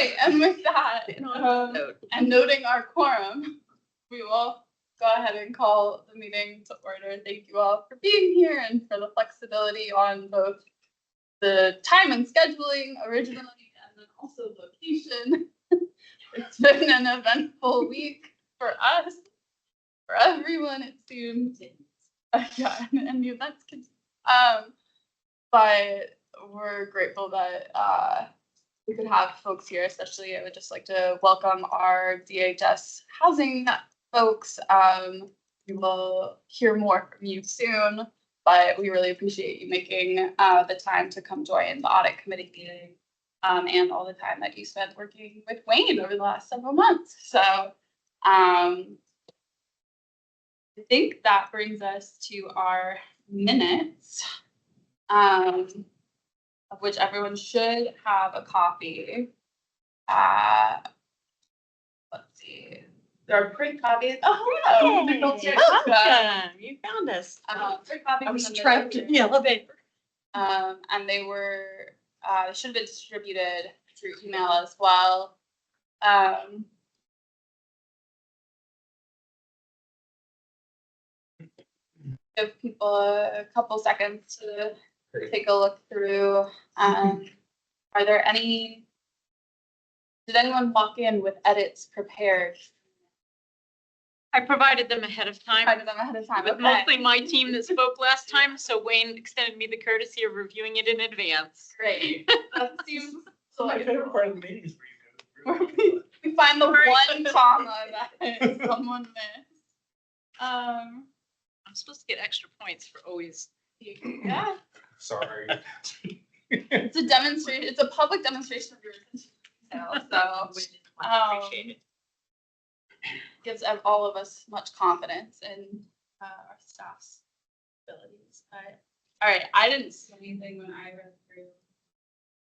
right, and with that, and noting our quorum, we will go ahead and call the meeting to order. Thank you all for being here and for the flexibility on both the time and scheduling originally and then also location. It's been an eventful week for us, for everyone, it seems. Yeah, and the events continue. But we're grateful that we could have folks here, especially I would just like to welcome our DHS housing folks. We will hear more from you soon, but we really appreciate you making the time to come join the audit committee meeting and all the time that you spent working with Wayne over the last several months. So I think that brings us to our minutes, of which everyone should have a copy. Let's see. There are print copies. Oh, hello. Welcome. You found us. Print copies. I was trapped in the elevator. And they were, they should have been distributed through email as well. Give people a couple seconds to take a look through. Are there any, did anyone walk in with edits prepared? I provided them ahead of time. With mostly my team that spoke last time, so Wayne extended me the courtesy of reviewing it in advance. Great. That seems so. My favorite part of the meeting is where you go. We find the one comma that someone missed. I'm supposed to get extra points for always. Yeah. Sorry. It's a demonstration. It's a public demonstration of your attention. So appreciate it. Gives all of us much confidence in our staff's abilities. But, all right, I didn't see anything when I read through.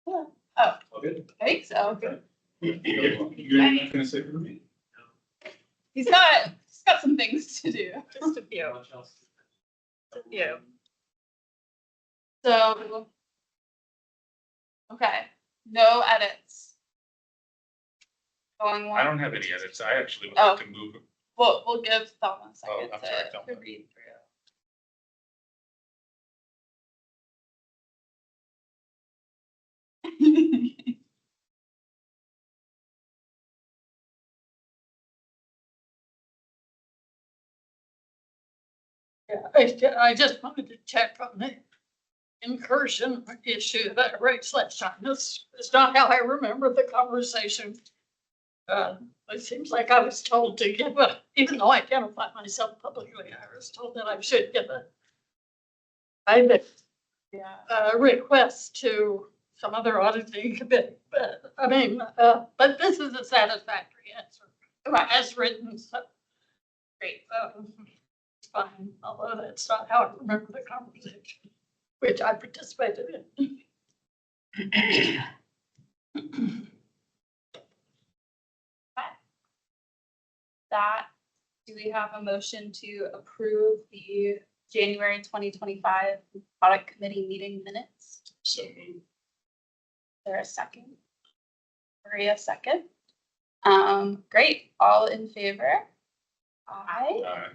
Yeah. Oh, Okay. I think so. Okay. You're not gonna say for me? He's got some things to do. Just a few. Just a few. So, okay, no edits. Going I don't have any edits. I actually would like to move. We'll give Thelma a second I'm sorry, Thelma. to read through. Yeah, I just wanted to check on the incursion issue that I raised last time. This is not how I remember the conversation. It seems like I was told to give a, even though I identified myself publicly, I was told that I should give a request to some other auditing committee. But I mean, but this is a satisfactory answer, Right. as written. So Great. It's fine, although that's not how I remember the conversation, which I participated in. That, do we have a motion to approve the January 2025 audit committee meeting minutes? Is there a second? Maria, second. Great. All in favor? Aye.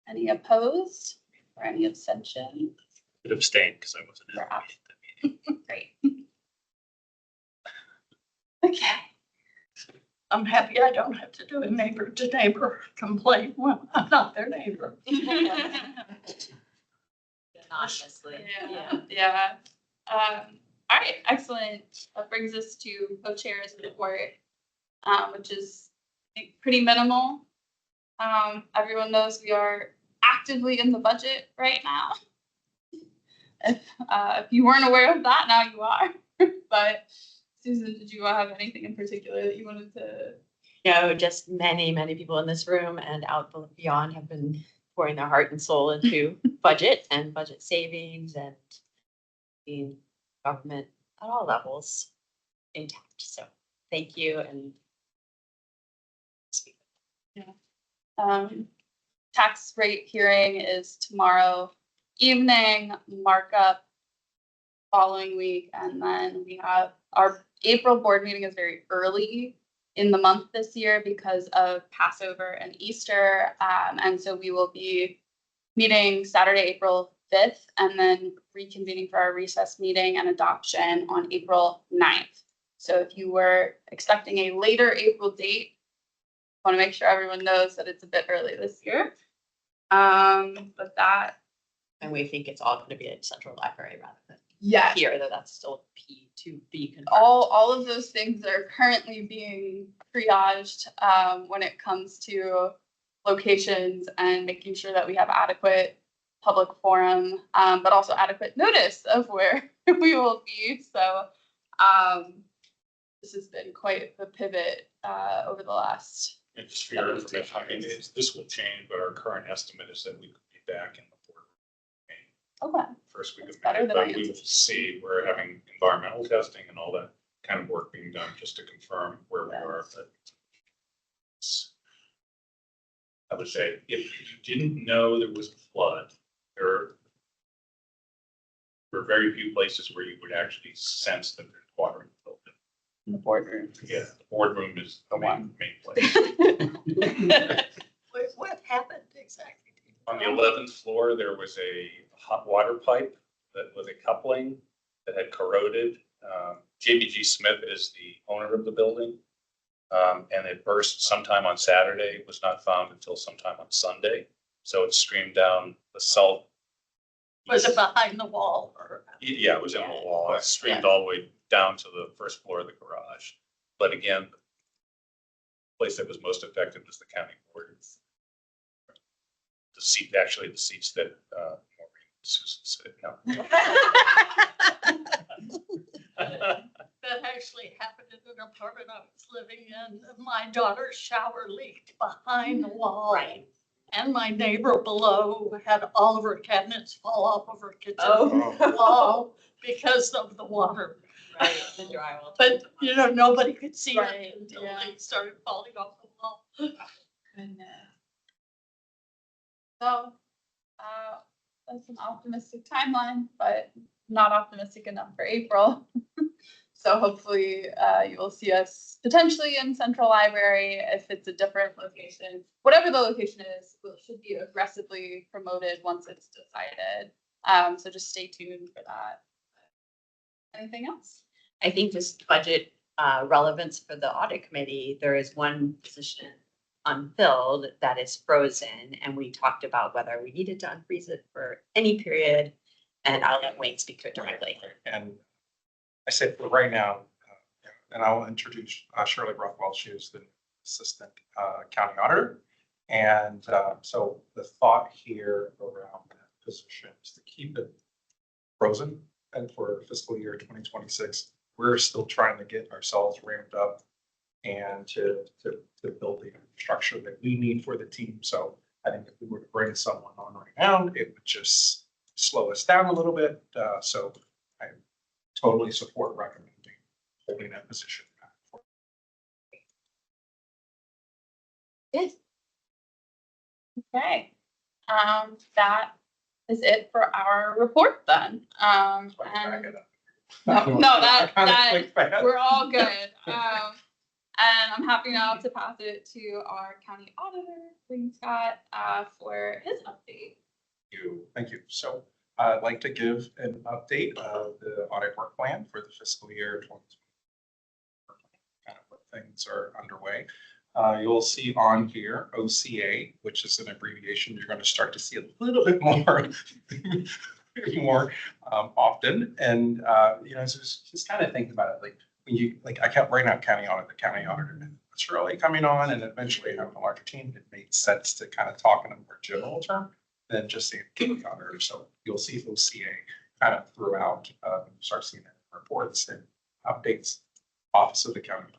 Any opposed or any abstention? Could abstain because I wasn't in the meeting. Great. Okay. I'm happy I don't have to do a neighbor to neighbor complaint when I'm not their neighbor. Honestly. Yeah. All right, excellent. That brings us to co-chair's report, which is, I think, pretty minimal. Everyone knows we are actively in the budget right now. If you weren't aware of that, now you are. But Susan, did you have anything in particular that you wanted to? No, just many people in this room and out beyond have been pouring their heart and soul into budget and budget savings and being government at all levels intact. So thank you. And tax rate hearing is tomorrow evening. Markup following week. And then we have our April board meeting is very early in the month this year because of Passover and Easter. And so we will be meeting Saturday, April 5th, and then reconvening for our recess meeting and adoption on April 9th. So if you were expecting a later April date, I want to make sure everyone knows that it's a bit early this year. But that. And we think it's all going to be at Central Library rather than Yes. here, though that's still to be confirmed. All of those things are currently being triaged when it comes to locations and making sure that we have adequate public forum, but also adequate notice of where we will be. So this has been quite the pivot over the last. And just for your information, I mean, this will change, but our current estimate is that we could be back in the Okay. first week That's of better May, than I but we will see. We're having environmental testing and all that kind of work being done just to confirm where we are. But I would say if you didn't know there was a flood, there were very few places where you would actually sense that there's water in the building. In the boardroom. Yeah, the boardroom is the main place. What happened exactly? On the 11th floor, there was a hot water pipe that was a coupling that had corroded. JBG Smith is the owner of the building. And it burst sometime on Saturday, was not found until sometime on Sunday. So it streamed down the south. Was it behind the wall or? Yeah, it was in the wall. It streamed all the way down to the first floor of the garage. But again, the place that was most affected was the county board. The seats that Maureen and Susan sit. No. That actually happened in an apartment I was living in. My daughter's shower leaked behind the wall. Right. And my neighbor below had all of her cabinets fall off of her kitchen Oh. wall because of the water. Right, the drywall. But, nobody could see Right, it until yeah. they started falling off the wall. Goodness. So, that's an optimistic timeline, but not optimistic enough for April. So hopefully, you will see us potentially in Central Library if it's a different location. Whatever the location is, it should be aggressively promoted once it's decided. So just stay tuned for that. Anything else? I think just budget relevance for the audit committee, there is one position unfilled that is frozen, and we talked about whether we needed to unfreeze it for any period, and I'll let Wayne speak to it directly. And I said for right now, and I'll introduce Shirley Rothwell. She is the assistant county auditor. And so the thought here around that position is to keep it frozen. And for fiscal year 2026, we're still trying to get ourselves ramped up and to build the infrastructure that we need for the team. So I think if we were to bring someone on right now, it would just slow us down a little bit. So I totally support recommending holding that position back. Good. Okay. That is it for our report then. And we're all good. And I'm happy now to pass it to our county auditor, Wayne Scott, for his update. Thank you. So I'd like to give an update of the audit work plan for the fiscal year 2020. Kind of what things are underway. You'll see on here AuC, which is an abbreviation. You're going to start to see a little bit more, often. And so just kind of think about it. Like when you I kept writing out county audit, the county auditor, and it's really coming on, and eventually having a larger team, it made sense to kind of talk in a more general term than just saying county auditor. So you'll see AuC kind of throughout. Start seeing it in reports and updates. Office of the county.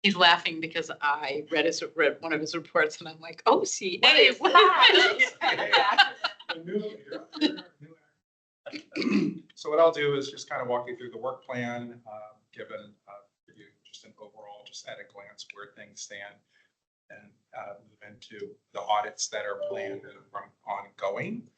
He's laughing because I read one of his reports and I'm like, oh, see, What is that? So what I'll do is just kind of walk you through the work plan, given you just an overall, just at a glance where things stand, and move into the audits that are planned and ongoing.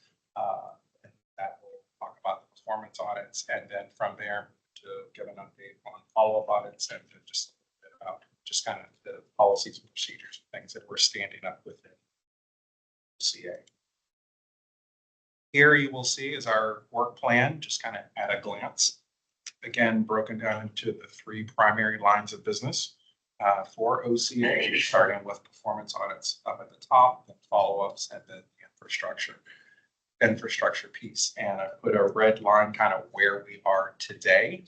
And that will talk about the performance audits, and then from there to give an update on follow-up audits and to just a bit about just kind of the policies and procedures, things that we're standing up within CA. Here you will see is our work plan, just kind of at a glance. Again, broken down into the three primary lines of business for OCA, starting with performance audits up at the top, then follow-ups, and then the infrastructure piece. And I put a red line kind of where we are today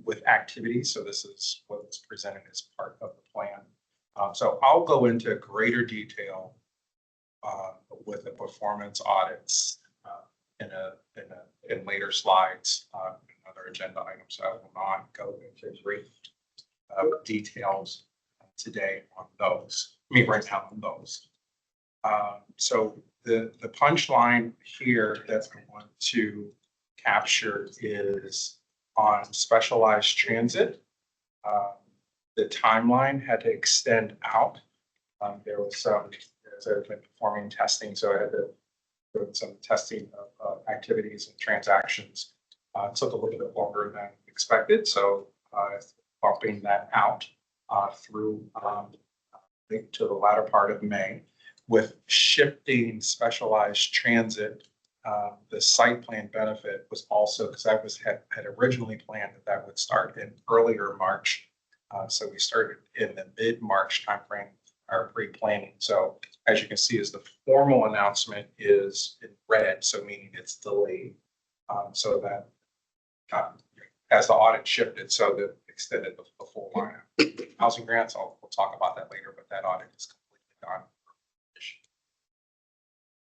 with activities. So this is what was presented as part of the plan. So I'll go into greater detail with the performance audits in later slides, other agenda items. I will not go into great details today on those. I mean, right now on those. So the punchline here that I want to capture is on specialized transit. The timeline had to extend out. There was some, as I've been performing testing, so I had to do some testing of activities and transactions. It took a little bit longer than expected, so bumping that out through I think to the latter part of May. With shifting specialized transit, the site plan benefit was also, because I had originally planned that would start in earlier March. So we started in the mid-March timeframe, our pre-planning. So as you can see, is the formal announcement is in red, so meaning it's delayed. So that as the audit shifted, so that extended the full lineup. Housing grants, we'll talk about that later, but that audit is completely done.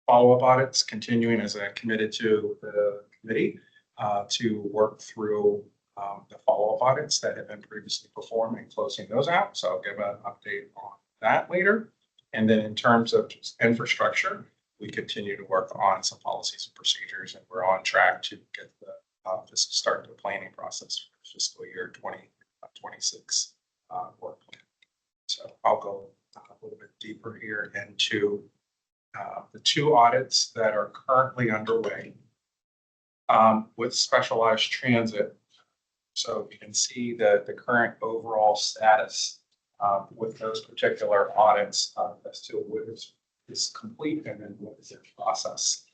Follow-up audits continuing as I committed to the committee to work through the follow-up audits that have been previously performed and closing those out. So I'll give an update on that later. And then in terms of just infrastructure, we continue to work on some policies and procedures, and we're on track to get the start the planning process for fiscal year 2026 work plan. So I'll go a little bit deeper here into the two audits that are currently underway with specialized transit. So you can see the current overall status with those particular audits as to what is complete and then what is in process.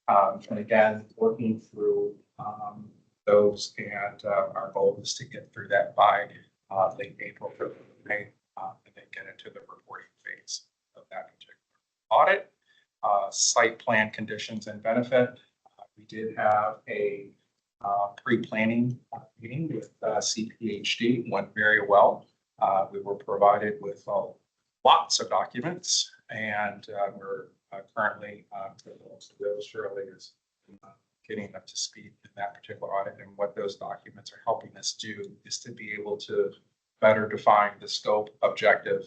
And again, working through those, and our goal is to get through that by late April, May, and then get into the reporting phase of that particular audit. Site plan conditions and benefit. We did have a pre-planning meeting with CPHD, went very well. We were provided with lots of documents, and we're currently those Shirley is getting up to speed in that particular audit. And what those documents are helping us do is to be able to better define the scope objective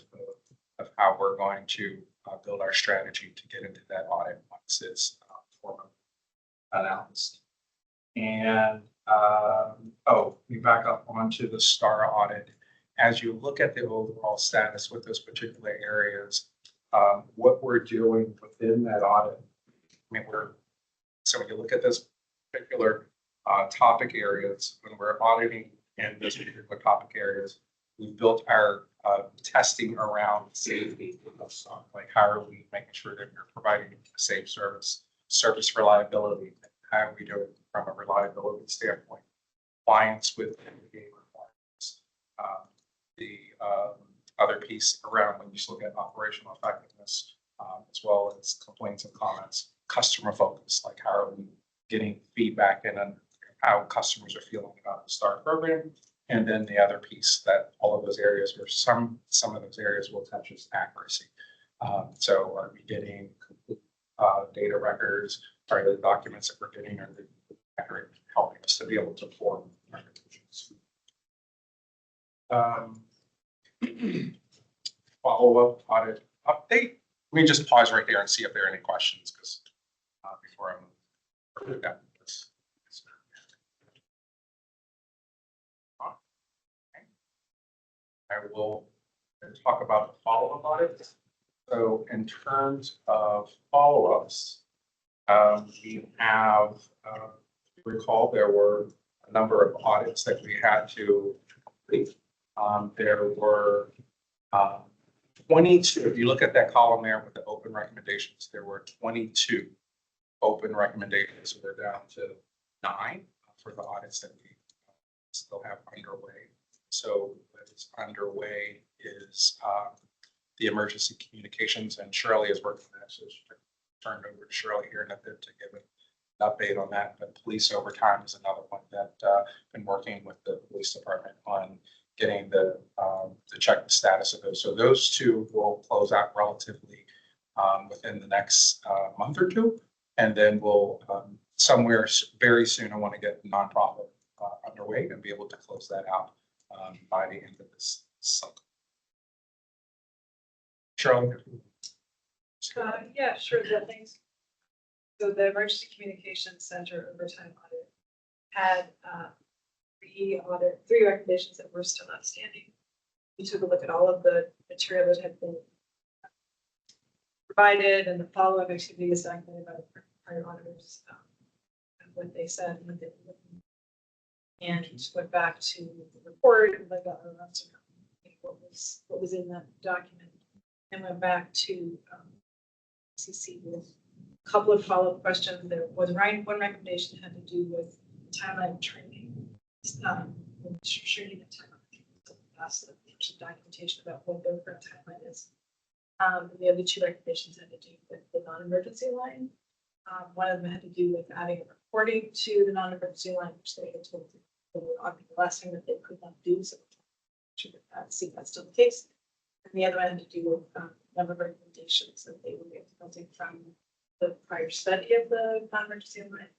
of how we're going to build our strategy to get into that audit once it's formally announced. And we back up onto the STAR audit. As you look at the overall status with those particular areas, what we're doing within that audit, so when you look at this particular topic areas, when we're auditing in those particular topic areas, we've built our testing around safety. Like how are we making sure that we're providing a safe service reliability, how are we doing from a reliability standpoint, compliance with NDA requirements. The other piece around when you look at operational effectiveness, as well as complaints and comments, customer focus, like how are we getting feedback and how customers are feeling about the STAR program. And then the other piece that all of those areas, or some of those areas will touch is accuracy. So are we getting complete data records? Are the documents that we're getting are accurate, helping us to be able to form our conclusions? Follow-up audit update. Let me just pause right there and see if there are any questions, because before I'm done. I will talk about the follow-up audits. So in terms of follow-ups, we have recall, there were a number of audits that we had to complete. There were 22, if you look at that column there with the open recommendations, there were 22 open recommendations. We're down to 9 for the audits that we still have underway. So what is underway is the emergency communications, and Shirley is working on that. So she turned over to Shirley here in a bit to give an update on that. But police overtime is another one that been working with the police department on getting the check the status of those. So those 2 will close out relatively within the next month or 2. And then we'll somewhere very soon, I want to get nonprofit underway and be able to close that out by the end of this cycle. Shirley? Yeah, sure, yeah, thanks. So the Emergency Communications Center overtime audit had 3 recommendations that were still outstanding. We took a look at all of the material that had been provided and the follow-up activities documented by the prior auditors, and what they said and what they were looking at. And went back to the report and like got around to what was in that document, and went back to CC with a couple of follow-up questions. There was one recommendation that had to do with timeline of training, shooting the timeline. So that's the documentation about what their current timeline is. And the other 2 recommendations had to do with the non-emergency line. One of them had to do with adding a reporting to the non-emergency line, which they had told the last thing that they could not do. So should see if that's still the case. And the other one had to do with number of recommendations that they were implementing from the prior study of the non-emergency line.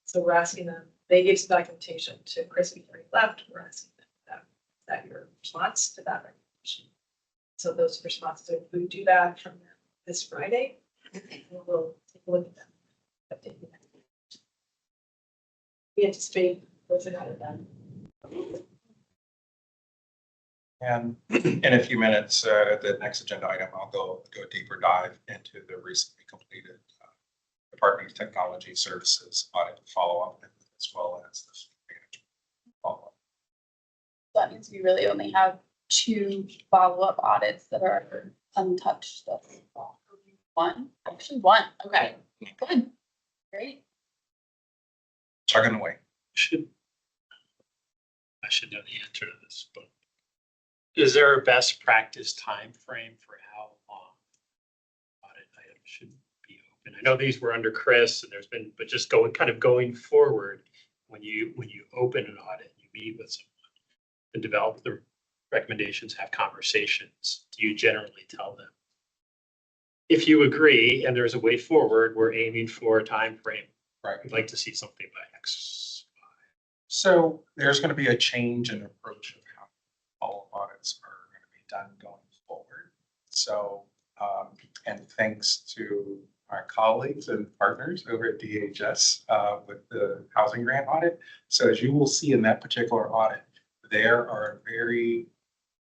So we're asking them, they gave some documentation to Chris before he left. We're asking them that your response to that recommendation. So those responses are, we do that from this Friday. And we'll take a look at them. We anticipate closing out of them. And in a few minutes, at the next agenda item, I'll go deeper dive into the recently completed Department of Technology Services audit follow-up, as well as the management follow-up. That means we really only have 2 follow-up audits that are untouched thus far. 1, actually 1. Okay, good, great. Chugging away. I should know the answer to this, but is there a best practice time frame for how long audit items should be open? I know these were under Chris and there's been, but just going forward, when you open an audit, you meet with someone and develop the recommendations, have conversations, do you generally tell them, if you agree and there's a way forward, we're aiming for a time frame. Right. We'd like to see something by X. So there's going to be a change in approach of how all audits are going to be done going forward. So, and thanks to our colleagues and partners over at DHS with the housing grant audit. So as you will see in that particular audit, there are very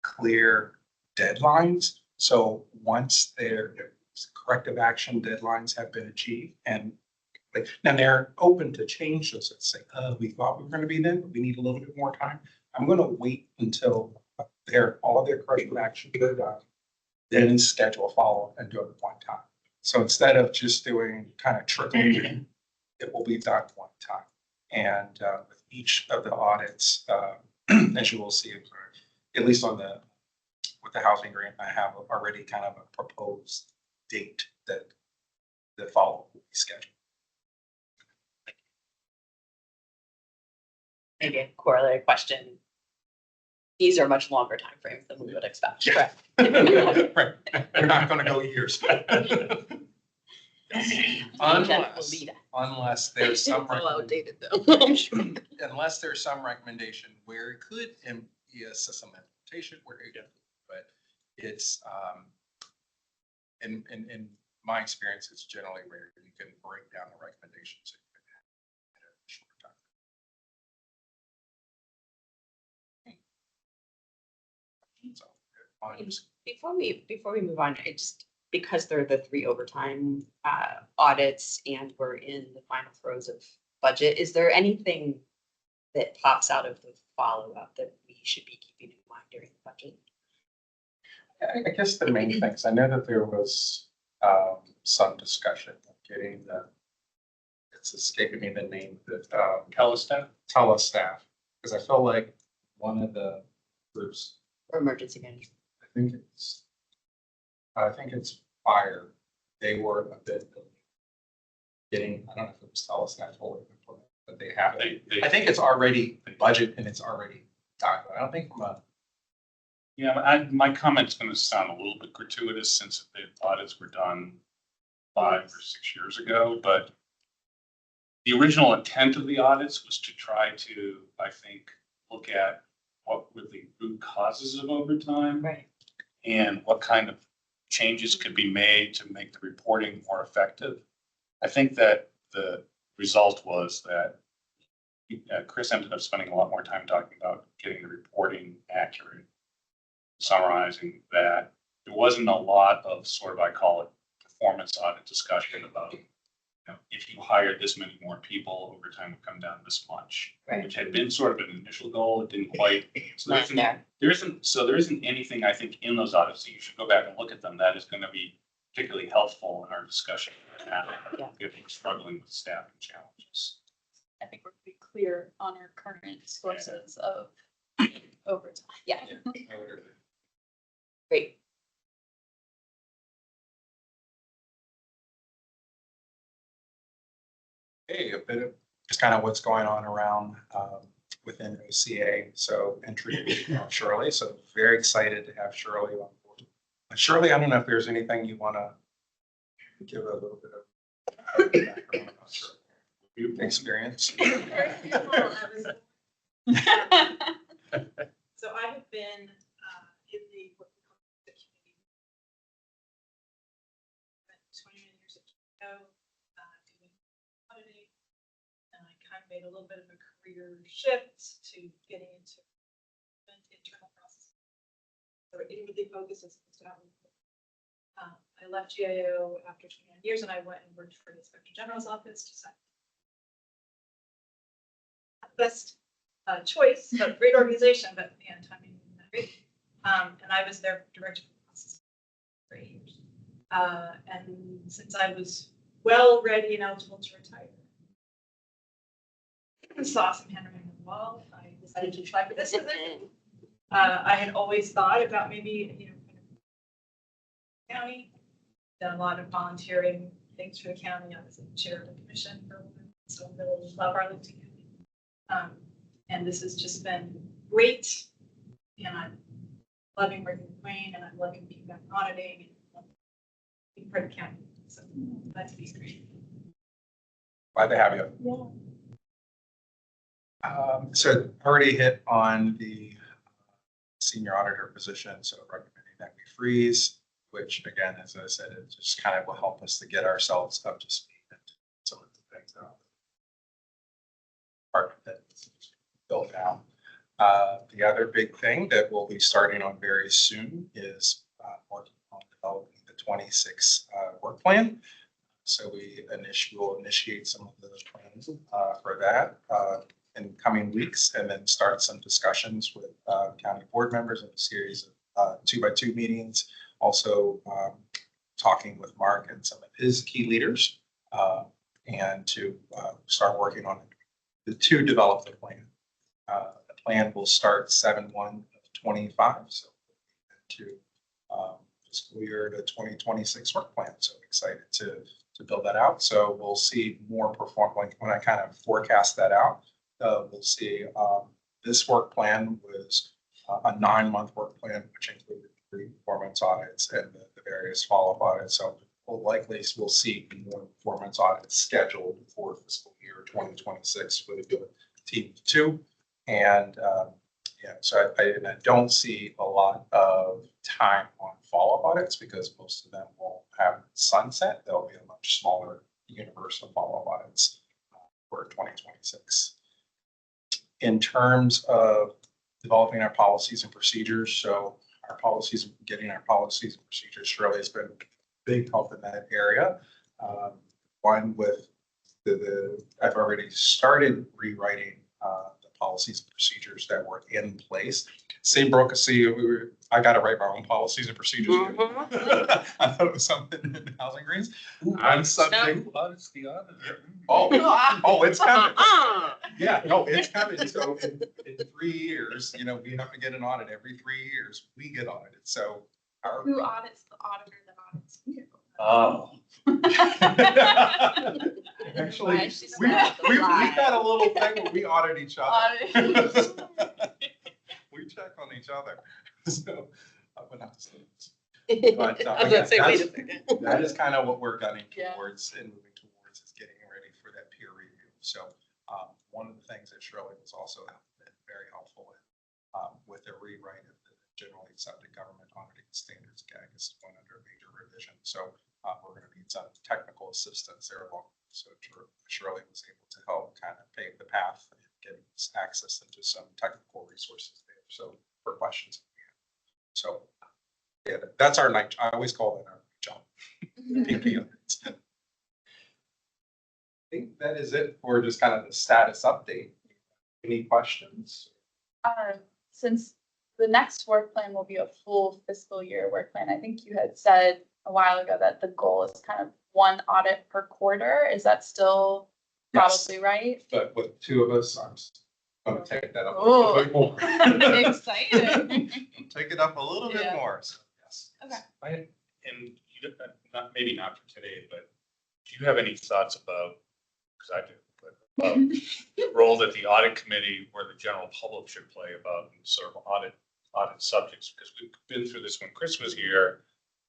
clear deadlines. So once their corrective action deadlines have been achieved, and now they're open to change those that say, we thought we were going to be then, but we need a little bit more time. I'm going to wait until all of their corrective action are done, then schedule a follow-up and do it at one time. So instead of just doing kind of trickling, it will be done one time. And with each of the audits, as you will see, at least on with the housing grant, I have already kind of a proposed date that the follow-up will be scheduled. Maybe a corollary question. These are much longer timeframes than we would expect. Yeah. Correct. Right. They're not going to go years. Unless there's some It's all outdated though, I'm sure. unless there's some recommendation where it could be a system implementation where it, but it's in my experience, it's generally where you can break down the recommendations in a short time. So, Before we move on, I just, because they're the 3 overtime audits and we're in the final throes of budget. Is there anything that pops out of the follow-up that we should be keeping in mind during the budget? I guess the main things, I know that there was some discussion of getting it's escaping me the name, that Telestaff? telestaff, because I feel like one of the groups, Or emergency management? I think it's fire, they were a bit getting, I don't know if it was telestaff or but they have it. They- I think it's already budget and it's already done. I don't think from a Yeah, my comment's gonna sound a little bit gratuitous since the audits were done 5 or 6 years ago, but the original intent of the audits was to try to, I think, look at what were the root causes of overtime Right. and what kind of changes could be made to make the reporting more effective. I think that the result was that Chris ended up spending a lot more time talking about getting the reporting accurate, summarizing that. There wasn't a lot of sort of, I call it, performance audit discussion about, if you hired this many more people, overtime would come down this much, Right. which had been sort of an initial goal. It didn't quite. So Not there. there isn't anything, I think, in those audits, so you should go back and look at them. That is going to be particularly helpful in our discussion right now. Yeah. If we're struggling with staffing challenges. I think we're pretty clear on our current sources of overtime. Yeah, great. Hey, a bit of just kind of what's going on around within AuCA. So introducing Shirley. So very excited to have Shirley on board. Shirley, I don't know if there's anything you want to give a little bit of background on Shirley. Experience. So I have been in the what we call the community 29 years ago doing auditing, and I kind of made a little bit of a career shift to getting into internal process. So inwardly focused as opposed to outwardly. I left GIO after 29 years, and I went and worked for the Inspector General's office to set best choice, but great organization, but man, timing wasn't that great. And I was their director of process for 8 years. And since I was well ready and eligible to retire, I saw some handwriting on the wall. I decided to try for this position. I had always thought about maybe, kind of county, done a lot of volunteering things for the county. I was the chair of the commission for a while, so I really love Arlington County. And this has just been great. And I'm loving working with Wayne, and I'm loving being back auditing and being part of the county. So that's been great. Glad to have you. Yeah. So already hit on the senior auditor position, so recommending that we freeze, which again, as I said, it just kind of will help us to get ourselves up to speed and some of the things out. Part that's built out. The other big thing that we'll be starting on very soon is working on developing the 26 work plan. So we will initiate some of the plans for that in coming weeks, and then start some discussions with county board members in a series of 2x2 meetings. Also talking with Mark and some of his key leaders, and to start working on it to develop the plan. The plan will start 7/1/25, so to fiscal year to 2026 work plan. So excited to build that out. So we'll see more performance when I kind of forecast that out. We'll see this work plan was a 9-month work plan, which included 3 performance audits and the various follow-up audits. So we'll see more performance audits scheduled for fiscal year 2026 with a good team of 2. And so I don't see a lot of time on follow-up audits because most of them will have sunset. There'll be a much smaller universe of follow-up audits for 2026. In terms of developing our policies and procedures, so getting our policies and procedures, Shirley has been a big help in that area. One with I've already started rewriting the policies and procedures that were in place. Same broke, I got to write my own policies and procedures. I thought it was something in housing greens. I'm something. Audit's the auditor. Oh, it's coming. Yeah, no, it's coming. So in 3 years, we have to get an audit every 3 years. We get audited. So Who audits the auditor that audits you? Oh. actually, Why she's we allowed to lie. got a little thing where we audit each other. Audit. We check on each other. So I would have to say this. I But was gonna say, wait a second. that is kind of what we're gunning Yeah. towards and moving towards is getting ready for that peer review. So one of the things that Shirley was also been very helpful with the rewrite of the generally accepted government auditing standards GAG is going under a major revision. So we're going to need some technical assistance there along. So Shirley was able to help kind of pave the path and getting us access into some technical resources there. So for questions. So yeah, that's our night. I always call that our job. PP. I think that is it for just kind of the status update. Any questions? Since the next work plan will be a full fiscal year work plan, I think you had said a while ago that the goal is kind of 1 audit per quarter. Is that still Yes. probably right? But with 2 of us, I'm going to take that up a Oh. little bit more. Exciting. Take it up a little bit Yeah. more. So, yes. Okay. And you don't, maybe not for today, but do you have any thoughts about, because I do, but about the role that the audit committee or the general public should play about sort of audit subjects? Because we've been through this when Chris was here.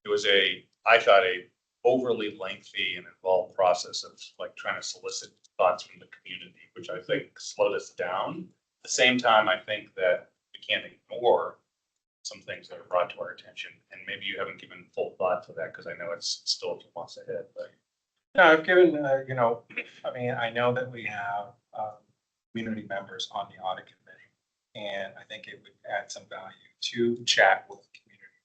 It was I thought a overly lengthy and involved process of like trying to solicit thoughts from the community, which I think slowed us down. At the same time, I think that we can't ignore some things that are brought to our attention, and maybe you haven't given full thought to that because I know it's still a few months ahead, but. No, I've given, I mean, I know that we have community members on the audit committee, and I think it would add some value to chat with community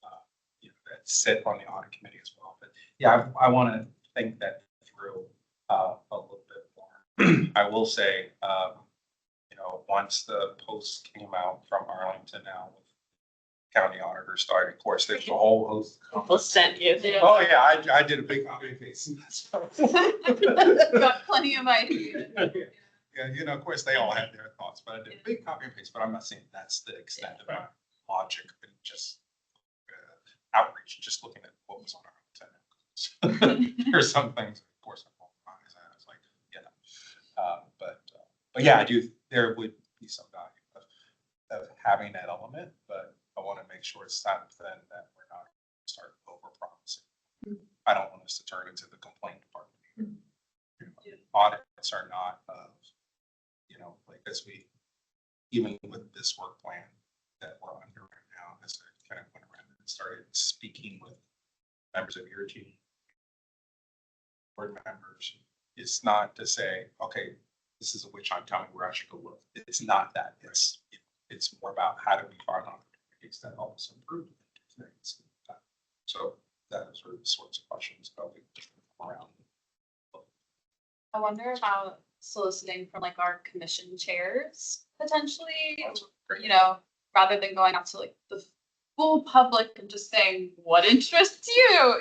members, that sit on the audit committee as well. But yeah, I want to think that through a little bit more. I will say, once the post came out from Arlington now with county auditor starting, of course, there's a whole host. People sent you. Oh, yeah, I did a big copy and paste. Got plenty of ideas. Yeah, of course, they all had their thoughts, but I did a big copy and paste, but I'm not saying that's the extent of my logic, but just outreach, just looking at what was on our antenna. There's some things, of course, I was like, but yeah, there would be some value of having that element, but I want to make sure it's something that we're not going to start over promising. I don't want us to turn into the complaint department. Audits are not like as even with this work plan that we're under right now, as I kind of went around and started speaking with members of your team, board members, it's not to say, okay, this is a witch hunt, tell me where I should go look. It's not that. It's more about how do we find opportunities that help us improve things. So those are the sorts of questions that we around. I wonder about soliciting from like our commission chairs potentially, rather than going out to like the full public and just saying what interests you,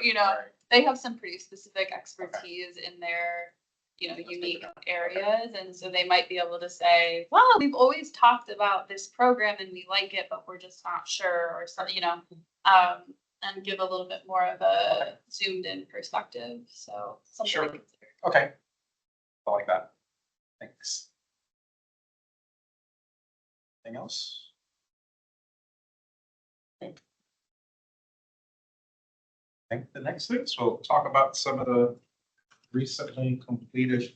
they have some pretty specific expertise in their, unique areas. And so they might be able to say, well, we've always talked about this program and we like it, but we're just not sure or something, and give a little bit more of a zoomed in perspective. So something Sure. to consider. Okay. I like that. Thanks. Anything else? I think the next thing is we'll talk about some of the recently completed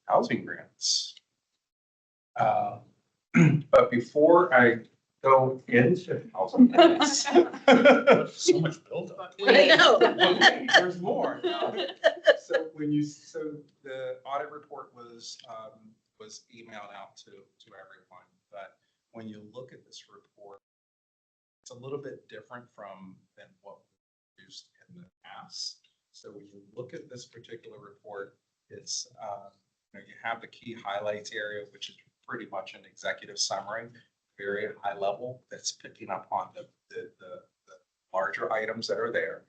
housing grants. But before I go into housing grants, So much buildup. I know. there's more. So the audit report was emailed out to everyone, but when you look at this report, it's a little bit different than what we used in the past. So when you look at this particular report, it's, you have the key highlights area, which is pretty much an executive summary, very high level, that's picking up on the larger items that are there.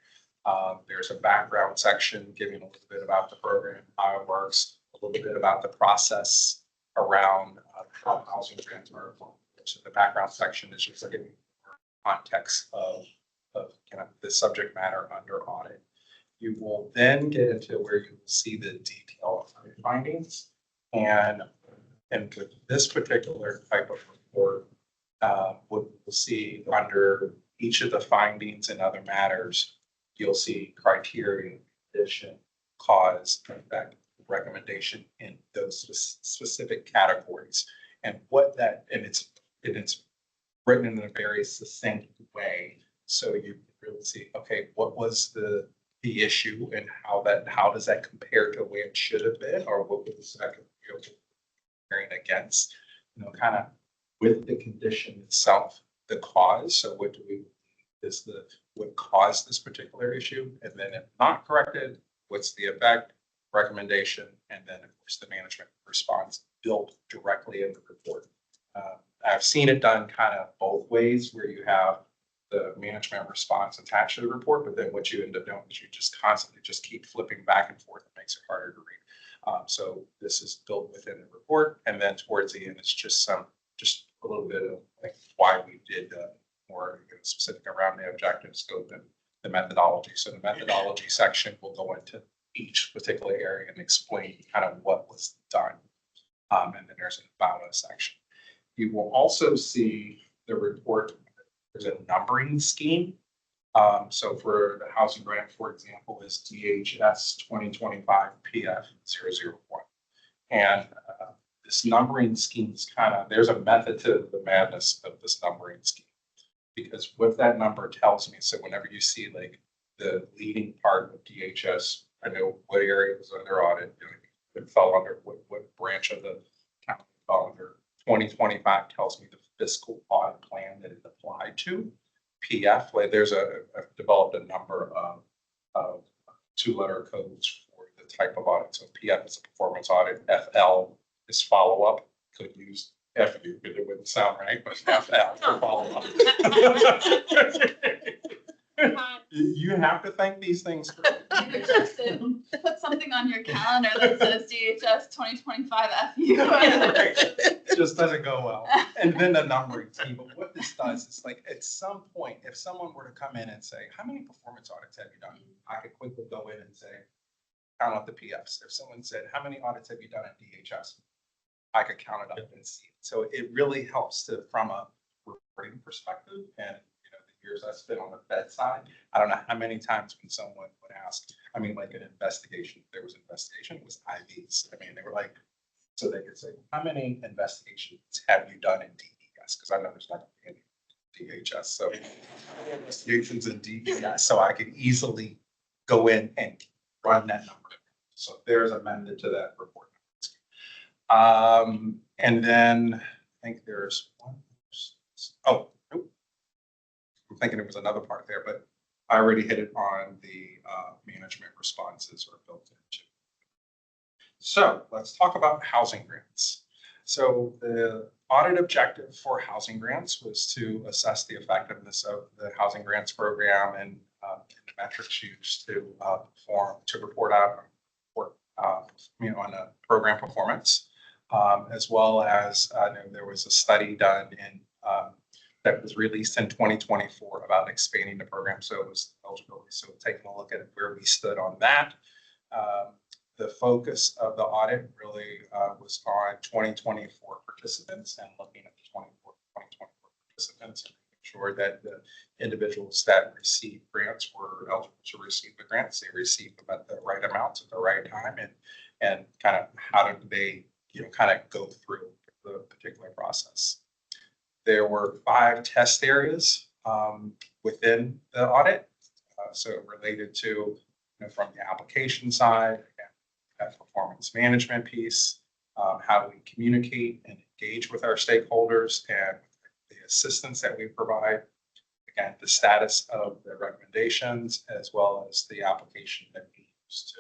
There's a background section giving a little bit about the program, how it works, a little bit about the process around how housing grants are applied. So the background section is just giving context of kind of the subject matter under audit. You will then get into where you will see the detail of your findings. And with this particular type of report, what we'll see under each of the findings and other matters, you'll see criteria, condition, cause, effect, recommendation in those specific categories. And it's written in a very succinct way. So you really see, okay, what was the issue and how does that compare to where it should have been, or what was that comparing against, kind of with the condition itself, the cause. So what caused this particular issue? And then if not corrected, what's the effect, recommendation, and then of course the management response built directly in the report. I've seen it done kind of both ways, where you have the management response attached to the report, but then what you end up doing is you just constantly just keep flipping back and forth. It makes it harder to read. So this is built within the report, and then towards the end, it's just a little bit of like why we did more specific around the objective scope and the methodology. So the methodology section will go into each particular area and explain kind of what was done. And then there's an about us section. You will also see the report. There's a numbering scheme. So for the housing grant, for example, is DHS 2025 PF 001. And this numbering scheme is there's a method to the madness of this numbering scheme. Because what that number tells me, so whenever you see like the leading part of DHS, I know what area was under audit, it fell under what branch of the county fell under. 2025 tells me the fiscal audit plan that it applied to. PF, like I've developed a number of two-letter codes for the type of audit. So PF is a performance audit. FL is follow-up. Could use FU, but it wouldn't sound right, but FL for follow-up. You have to think these things through. Put something on your calendar that says DHS 2025 FU. It just doesn't go well. And then the numbering scheme. But what this does is like at some point, if someone were to come in and say, how many performance audits have you done? I could quickly go in and say, count out the PFs. If someone said, how many audits have you done at DHS? I could count it up and see it. So it really helps from a reporting perspective. And years I spent on the Fed side, I don't know how many times when someone would ask, like an investigation, if there was an investigation, it was IVs. They were like, so they could say, how many investigations have you done in DES? Because I know there's not going to be any DHS. So investigations in DES, so I could easily go in and run that number. So there's a method to that report. And then I think there's one. Oh, I'm thinking it was another part there, but I already hit it on the management responses are built into. So let's talk about housing grants. So the audit objective for housing grants was to assess the effectiveness of the housing grants program and the metrics used to report out on a program performance, as well as I know there was a study done in that was released in 2024 about expanding the program. So it was eligibility. So taking a look at where we stood on that. The focus of the audit really was on 2024 participants and looking at the 2024 participants and making sure that the individuals that received grants were eligible to receive the grants. They received them at the right amounts at the right time, and kind of how did they kind of go through the particular process. There were 5 test areas within the audit. So related to from the application side, that performance management piece, how we communicate and engage with our stakeholders, and the assistance that we provide, the again, the status of the recommendations as well as the application that we use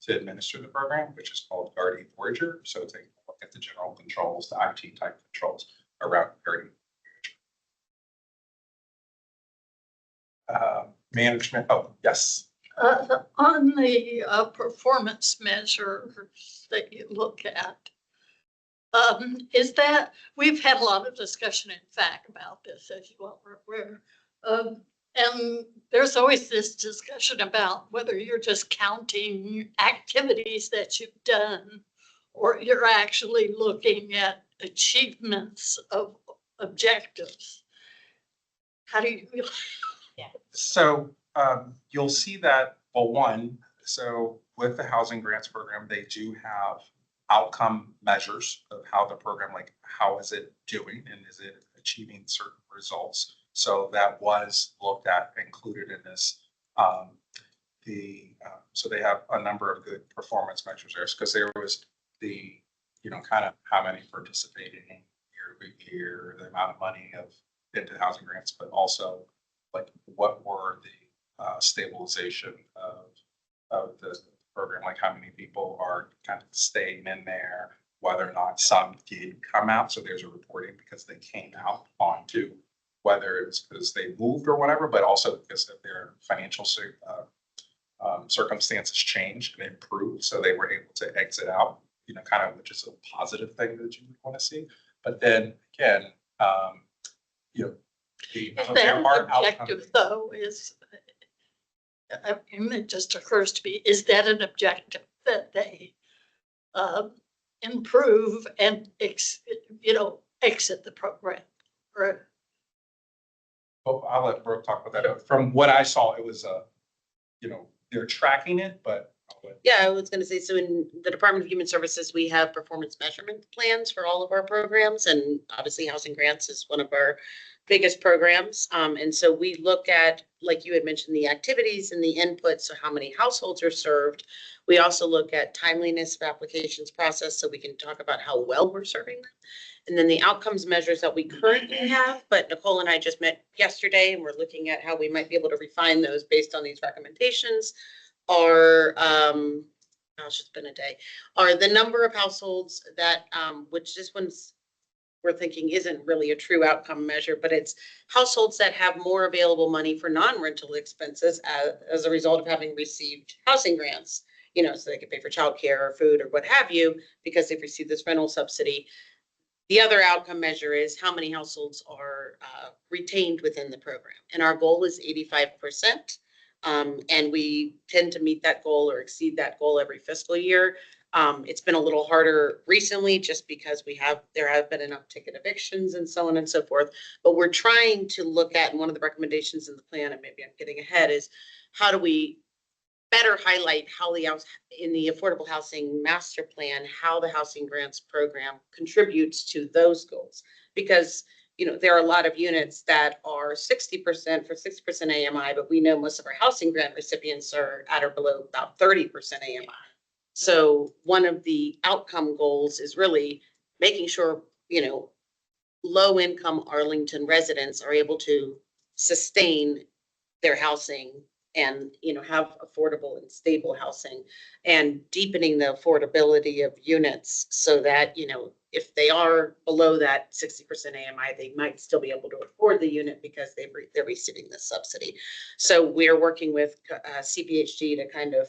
to administer the program, which is called Guardian Voyager. So taking a look at the general controls, the IT type controls around Guardian Voyager. Management, oh, yes. On the performance measures that you look at, is that, we've had a lot of discussion, in fact, about this, as you all are aware. And there's always this discussion about whether you're just counting activities that you've done or you're actually looking at achievements of objectives. How do you? So you'll see that, well, one, so with the housing grants program, they do have outcome measures of how the program, like how is it doing and is it achieving certain results. So that was looked at, included in this. So they have a number of good performance measures there because there was the, kind of how many participating year, the amount of money into housing grants, but also like what were the stabilization of the program, like how many people are kind of staying in there, whether or not some did come out. So there's a reporting because they came out onto whether it was because they moved or whatever, but also because of their financial circumstances changed and improved. So they were able to exit out, kind of, which is a positive thing that you would want to see. But then again, Their objective though is, I mean, it just occurs to me, is that an objective that they improve and exit the program? Or Well, I'll let Brooke talk about that. From what I saw, it was they're tracking it, but Yeah, I was gonna say, so in the Department of Human Services, we have performance measurement plans for all of our programs, and obviously Housing Grants is one of our biggest programs. And so we look at, like you had mentioned, the activities and the inputs, so how many households are served. We also look at timeliness of applications process, so we can talk about how well we're serving them. And then the outcomes measures that we currently have, but Nicole and I just met yesterday and we're looking at how we might be able to refine those based on these recommendations. Are, it's just been a day, are the number of households that, which this one's, we're thinking isn't really a true outcome measure, but it's households that have more available money for non-rental expenses as a result of having received housing grants, so they can pay for childcare or food or what have you, because they've received this rental subsidy. The other outcome measure is how many households are retained within the program. And our goal is 85%. And we tend to meet that goal or exceed that goal every fiscal year. It's been a little harder recently just because there have been an uptick in evictions and so on and so forth. But we're trying to look at, and one of the recommendations in the plan, and maybe I'm getting ahead, is how do we better highlight how in the Affordable Housing Master Plan, how the Housing Grants Program contributes to those goals. Because there are a lot of units that are 60% for 60% AMI, but we know most of our housing grant recipients are at or below about 30% AMI. So one of the outcome goals is really making sure, low income Arlington residents are able to sustain their housing and, have affordable and stable housing, and deepening the affordability of units so that, if they are below that 60% AMI, they might still be able to afford the unit because they're receiving the subsidy. So we're working with CPHG to kind of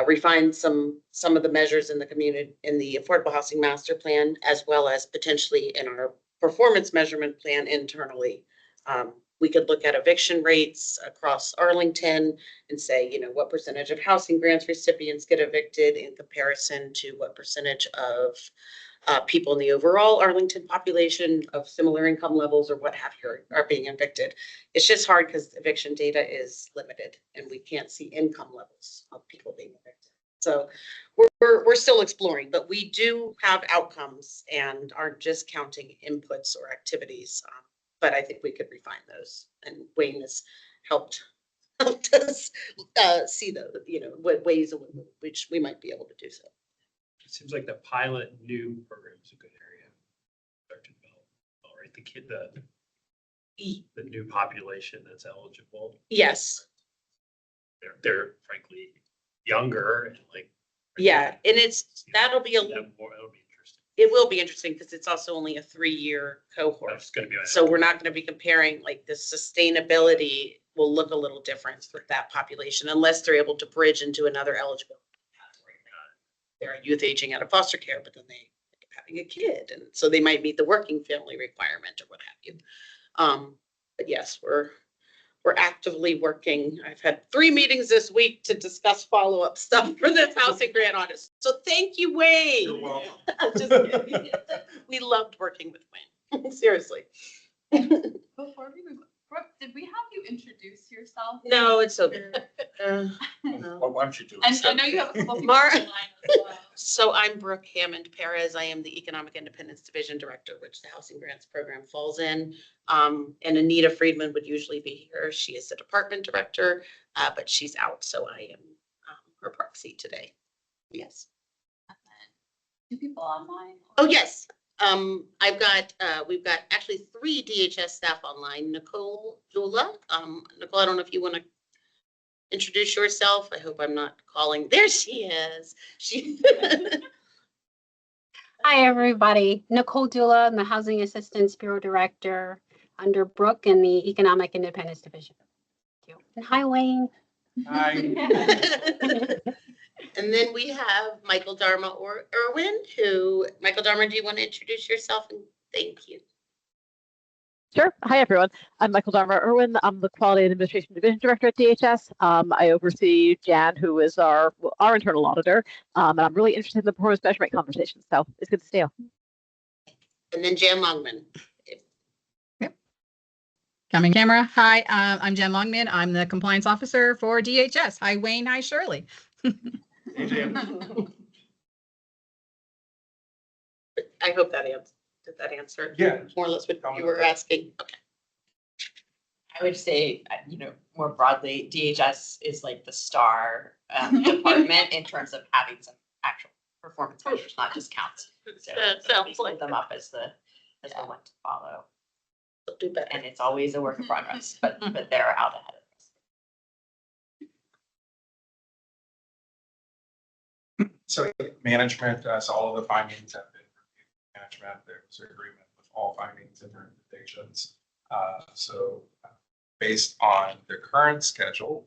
refine some of the measures in the community, in the Affordable Housing Master Plan, as well as potentially in our performance measurement plan internally. We could look at eviction rates across Arlington and say, what percentage of housing grants recipients get evicted in comparison to what percentage of people in the overall Arlington population of similar income levels or what have you are being evicted. It's just hard because eviction data is limited and we can't see income levels of people being evicted. So we're still exploring, but we do have outcomes and aren't just counting inputs or activities. But I think we could refine those, and Wayne has helped us see what ways in which we might be able to do so. It seems like the pilot new program is a good area. Start to develop. All right, the the new population that's eligible. Yes, They're frankly younger and like. yeah, and that'll be It'll be interesting. it will be interesting because it's also only a 3-year cohort. That's gonna be. So we're not going to be comparing, like, the sustainability will look a little different with that population unless they're able to bridge into another eligibility category. They're a youth aging out of foster care, but then they end up having a kid, and so they might meet the working family requirement or what have you. But yes, we're actively working. I've had 3 meetings this week to discuss follow-up stuff for this housing grant audit. So thank you, Wayne. You're welcome. Just kidding. We loved working with Wayne. Seriously. Before we move, Brooke, did we have you introduce yourself? No, it's okay. No. Why don't you do it? And I know you have a couple people Mar- on the line as well. So I'm Brooke Hammond Perez. I am the Economic Independence Division Director, which the Housing Grants Program falls in. And Anita Friedman would usually be here. She is the Department Director, but she's out, so I am her proxy today. Yes. And then 2 people online. Oh, yes. We've got actually 3 DHS staff online. Nicole Jula. Nicole, I don't know if you want to introduce yourself. I hope I'm not calling. There she is. Hi, everybody. Nicole Dula, I'm the Housing Assistance Bureau Director under Brooke in the Economic Independence Division. Thank you. And hi, Wayne. Hi. And then we have Michael Dharma or Irwin, Michael Dharma, do you want to introduce yourself? And thank you. Sure. Hi, everyone. I'm Michael Dharma Irwin. I'm the Quality and Administration Division Director at DHS. I oversee Jan, who is our internal auditor, and I'm really interested in the performance measurement conversation. So it's good to see you. And then Jan Longman. Coming camera. Hi, I'm Jen Longman. I'm the compliance officer for DHS. Hi, Wayne. Hi, Shirley. Hey, Jan. I hope that answers. Did that answer? Yeah. More or less what you were asking. Okay. I would say, more broadly, DHS is like the star department in terms of having some actual performance measures, not just counts. So That we sounds hold like them up as the one to follow. They'll do better. And it's always a work in progress, but they're out ahead of us. So management, so all of the findings have been reviewed. Management, there was agreement with all findings and recommendations. Based on the current schedule,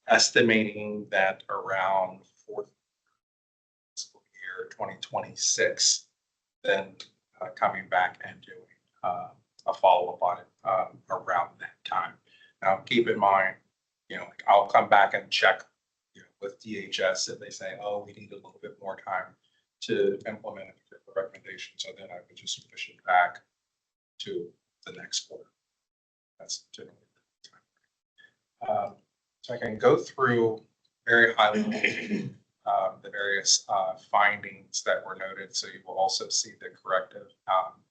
estimating that around 4th fiscal year 2026, then coming back and doing a follow-up on it around that time. Now, keep in mind, like I'll come back and check with DHS if they say, oh, we need a little bit more time to implement a particular recommendation. So then I would just push it back to the next quarter. That's generally the time. So I can go through very high level the various findings that were noted. So you will also see the corrective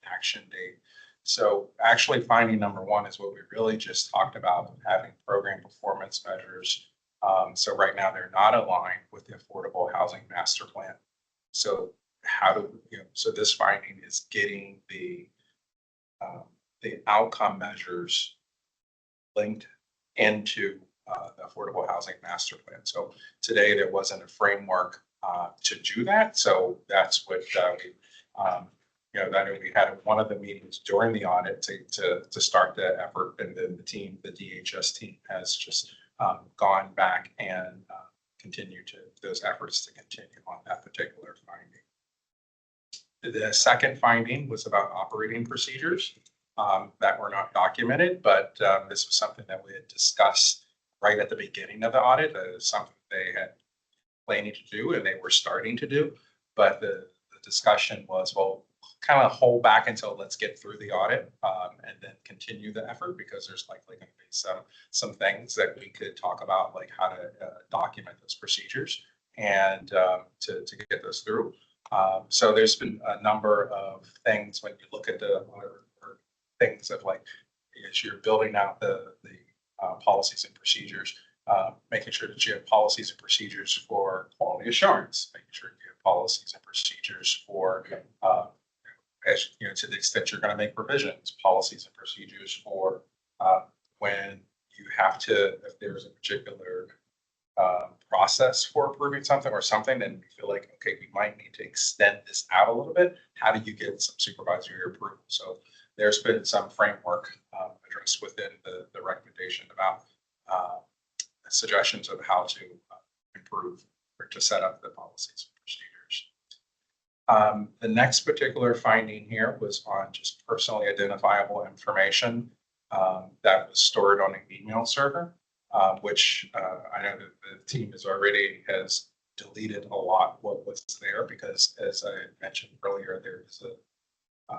action date. So actually finding number 1 is what we really just talked about, having program performance measures. So right now they're not aligned with the Affordable Housing Master Plan. So so this finding is getting the outcome measures linked into the Affordable Housing Master Plan. So today there wasn't a framework to do that. So that's what that we had one of the meetings during the audit to start the effort, and then the DHS team has just gone back and continue those efforts to continue on that particular finding. The second finding was about operating procedures that were not documented, but this was something that we had discussed right at the beginning of the audit. Something they had planning to do and they were starting to do, but the discussion was, well, kind of hold back until let's get through the audit and then continue the effort, because there's likely going to be some things that we could talk about, like how to document those procedures and to get those through. So there's been a number of things when you look at the things of, like, as you're building out the policies and procedures, making sure that you have policies and procedures for quality assurance, making sure you have policies and procedures for as, to the extent you're going to make provisions, policies and procedures for when you have to, if there's a particular process for approving something or something, then we feel like, okay, we might need to extend this out a little bit. How do you get some supervisory approval? So there's been some framework addressed within the recommendation about suggestions of how to improve or to set up the policies and procedures. The next particular finding here was on just personally identifiable information that was stored on an email server, which I know that the team has deleted a lot what was there because, as I mentioned earlier, there is a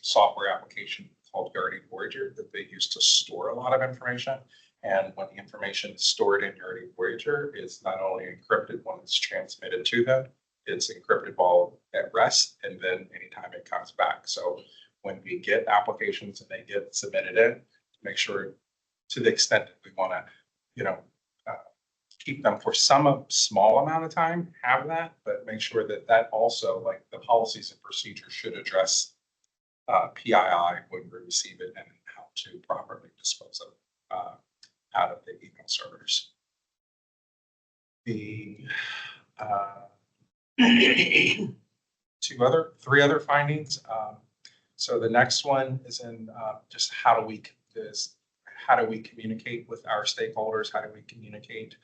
software application called Yardi Voyager that they use to store a lot of information. And when the information is stored in Yardi Voyager, it's not only encrypted when it's transmitted to them, it's encrypted while at rest, and then anytime it comes back. So when we get applications and they get submitted in, make sure, to the extent that we want to, keep them for some small amount of time, have that, but make sure that that also, like the policies and procedures, should address PII when we receive it and how to properly dispose of out of the email servers. The three other findings. So the next one is in just how do we communicate with our stakeholders? How do we communicate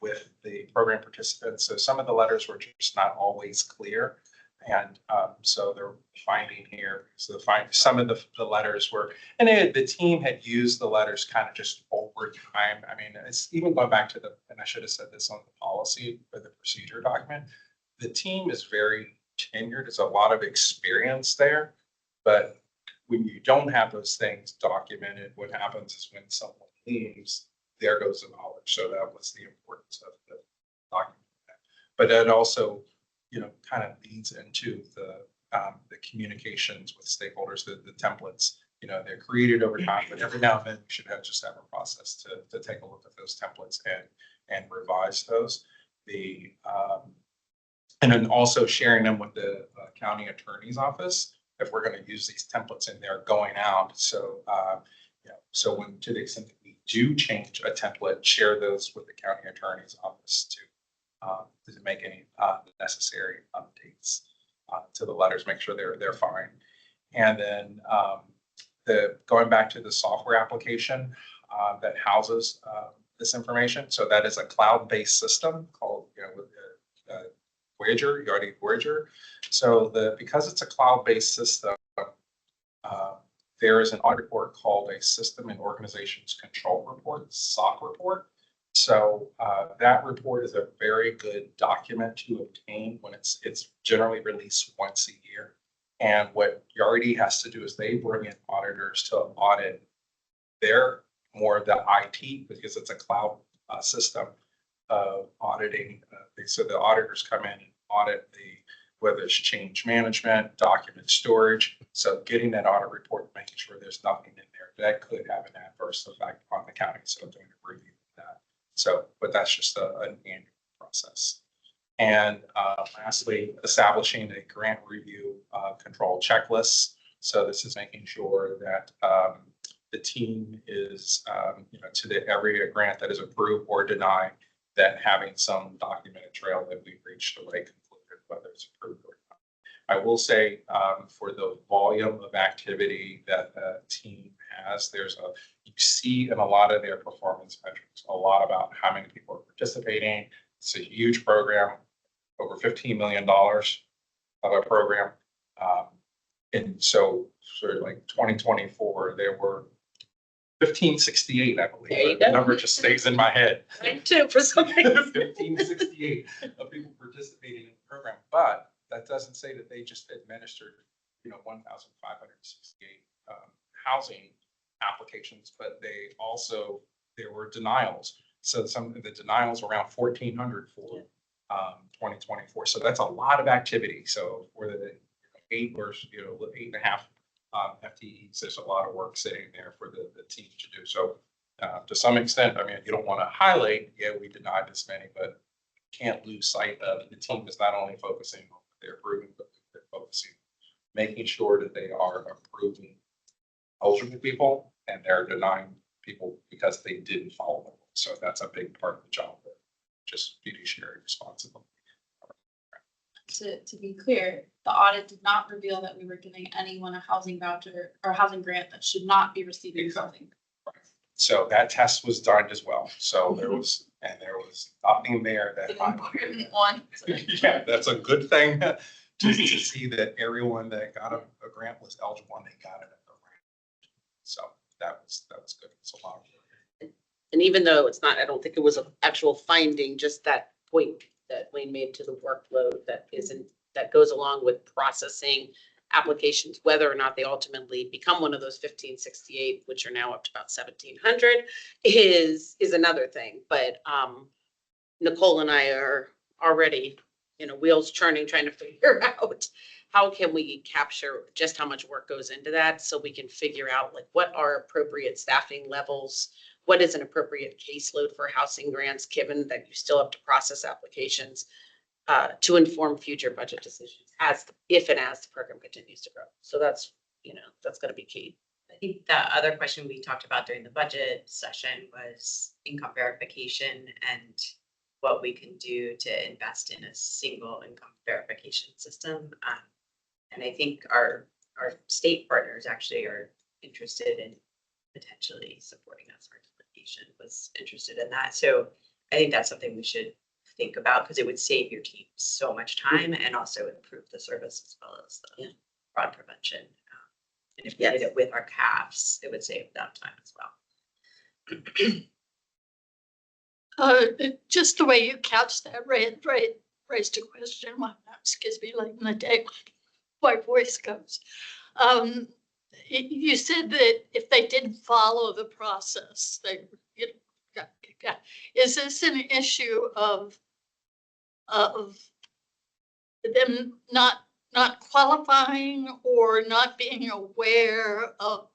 with the program participants? So some of the letters were just not always clear. And so they're finding here, so some of the letters were, and the team had used the letters kind of just over time. I mean, it's even going back to and I should have said this on the policy or the procedure document, the team is very tenured. There's a lot of experience there, but when you don't have those things documented, what happens is when someone leaves, there goes the knowledge. So that was the importance of the document. But it also, kind of leads into the communications with stakeholders, the templates. They're created over time, but every now and then we should just have a process to take a look at those templates and revise those. And then also sharing them with the county attorney's office if we're going to use these templates in there going out. So so when, to the extent that we do change a template, share those with the county attorney's office to make any necessary updates to the letters, make sure they're fine. And then going back to the software application that houses this information. So that is a cloud-based system called Voyager, Yardi Voyager. So because it's a cloud-based system, there is an audit report called a System and Organizations Control Report, SOC report. So that report is a very good document to obtain when it's generally released once a year. And what Yardi has to do is they bring in auditors to audit their more of the IT, because it's a cloud system of auditing. So the auditors come in and audit whether it's change management, document storage. So getting that audit report, making sure there's nothing in there that could have an adverse effect on the county. So doing a review of that. So, but that's just an annual process. And lastly, establishing a grant review control checklist. So this is making sure that the team is, to every grant that is approved or denied, that having some documented trail that we've reached the right conclusion, whether it's approved or not. I will say for the volume of activity that the team has, you see in a lot of their performance metrics, a lot about how many people are participating. It's a huge program, over $15 million of a program. And so sort of like 2024, there were 1568, I believe. There you The go. number just stays in my head. Mine too, for some reason. 1568 of people participating in the program, but that doesn't say that they just administered, 1,568 housing applications, but there were denials. So some of the denials were around 1,400 for 2024. So that's a lot of activity. So for the 8.5 FTEs, there's a lot of work sitting there for the team to do. So to some extent, you don't want to highlight, we denied this many, but can't lose sight of the team is not only focusing on what they're approving, but they're focusing making sure that they are approving eligible people and they're denying people because they didn't follow the rules. So that's a big part of the job, just fiduciary responsibility. To be clear, the audit did not reveal that we were giving anyone a housing voucher or housing grant that should not be receiving Exactly. housing. So that test was done as well. So there was nothing there that. An important one. Yeah, that's a good thing to see that everyone that got a grant was eligible and they got it at the grant. So that was good. It's a lot of work. And even though it's not, I don't think it was an actual finding, just that point that Wayne made to the workload that goes along with processing applications, whether or not they ultimately become one of those 1568, which are now up to about 1700, is another thing. But Nicole and I are already, wheels churning, trying to figure out how can we capture just how much work goes into that, so we can figure out like what are appropriate staffing levels, what is an appropriate caseload for housing grants, given that you still have to process applications, to inform future budget decisions if and as the program continues to grow. So that's going to be key. I think the other question we talked about during the budget session was income verification and what we can do to invest in a single income verification system. And I think our state partners actually are interested in potentially supporting us. Our delegation was interested in that. So I think that's something we should think about, because it would save your team so much time and also improve the service as well as the fraud prevention. And if we did it with our CAFs, it would save them time as well. Just the way you couched that raised a question. Excuse me, late in the day, my voice goes. You said that if they didn't follow the process, they is this an issue of them not qualifying or not being aware of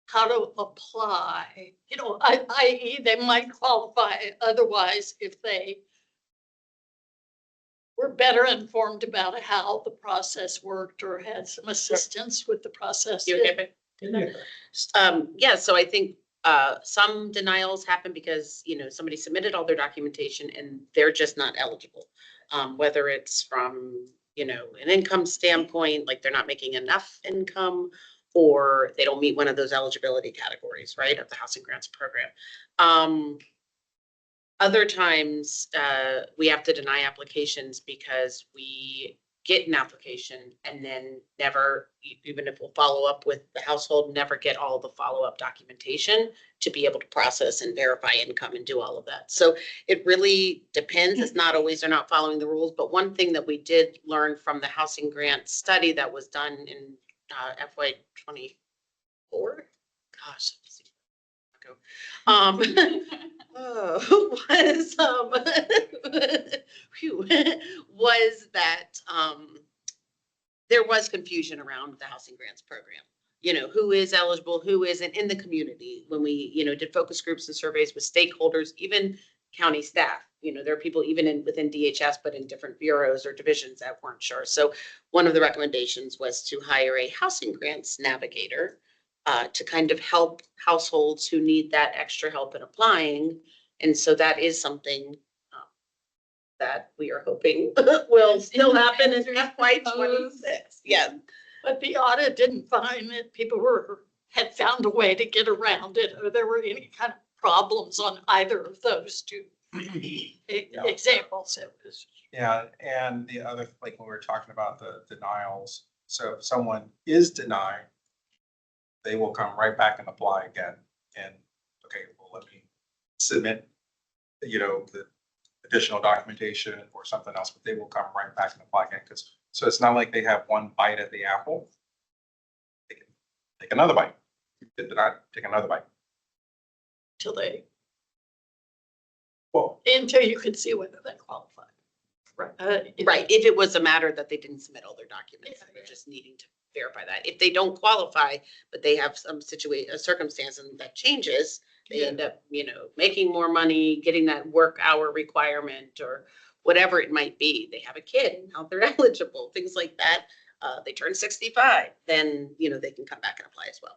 how to apply? I.e. they might qualify otherwise if they were better informed about how the process worked or had some assistance with the process. You okay, babe? So I think some denials happen because somebody submitted all their documentation and they're just not eligible, whether it's from an income standpoint, like they're not making enough income, or they don't meet one of those eligibility categories, right, of the housing grants program. Other times we have to deny applications because we get an application and then never, even if we'll follow up with the household, never get all the follow-up documentation to be able to process and verify income and do all of that. So it really depends. It's not always they're not following the rules, but one thing that we did learn from the housing grant study that was done in FY24, gosh, was that there was confusion around the housing grants program. Who is eligible, who isn't in the community. When we, did focus groups and surveys with stakeholders, even county staff, there are people even within DHS, but in different bureaus or divisions that weren't sure. So one of the recommendations was to hire a housing grants navigator to kind of help households who need that extra help in applying. And so that is something that we are hoping will still happen in FY26. Yeah. But the audit didn't find that people had found a way to get around it, or there were any kind of problems on either of those two examples. Yeah, and the other, like when we were talking about the denials, so if someone is denied, they will come right back and apply again. And okay, well, let me submit, the additional documentation or something else, but they will come right back and apply again. So it's not like they have one bite at the apple. They can take another bite. They did not take another bite. Until you could see whether they qualify. Right. Right. If it was a matter that they didn't submit all their documents, they're just needing to verify that. If they don't qualify, but they have some a circumstance and that changes, they end up, making more money, getting that work hour requirement or whatever it might be. They have a kid, now they're eligible, things like that. they turn 65, then, they can come back and apply as well.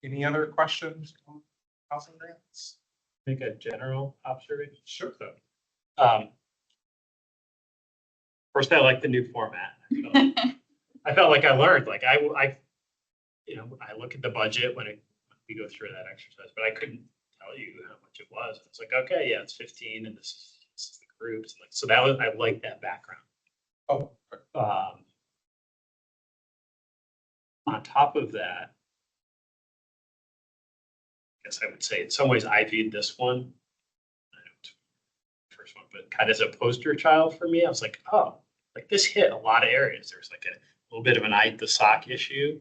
Any other questions on housing grants? Make a general observation. Sure. So, first, I like the new format. I felt like I learned, like I look at the budget when we go through that exercise, but I couldn't tell you how much it was. It's like, okay, yeah, it's 15 and this is the groups. Like, so I like that background. Oh, On top of that, I guess I would say in some ways I viewed this one, I know it's the first one, but kind of as a poster child for me. I was like, oh, like this hit a lot of areas. There's like a little bit of the SOC issue.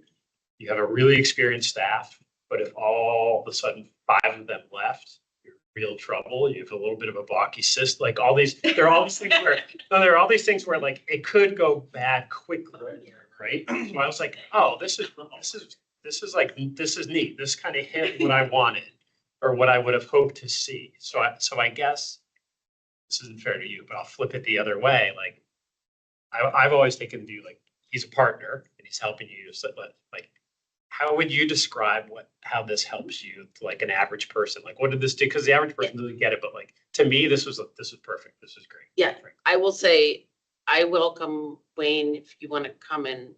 You have a really experienced staff, but if all of a sudden 5 of them left, you're in real trouble. You have a little bit of a balky cyst, like all these, there are all these things where, there are all these things where like it could go bad quickly, right? So I was like, oh, this is neat. This kind of hit what I wanted or what I would have hoped to see. So I guess this isn't fair to you, but I'll flip it the other way. Like I've always taken the view, like he's a partner and he's helping you. So like, how would you describe how this helps you to like an average person? Like, what did this do? Because the average person doesn't get it, but like to me, this was perfect. This is great. Yeah, I will say, I welcome Wayne if you want to come and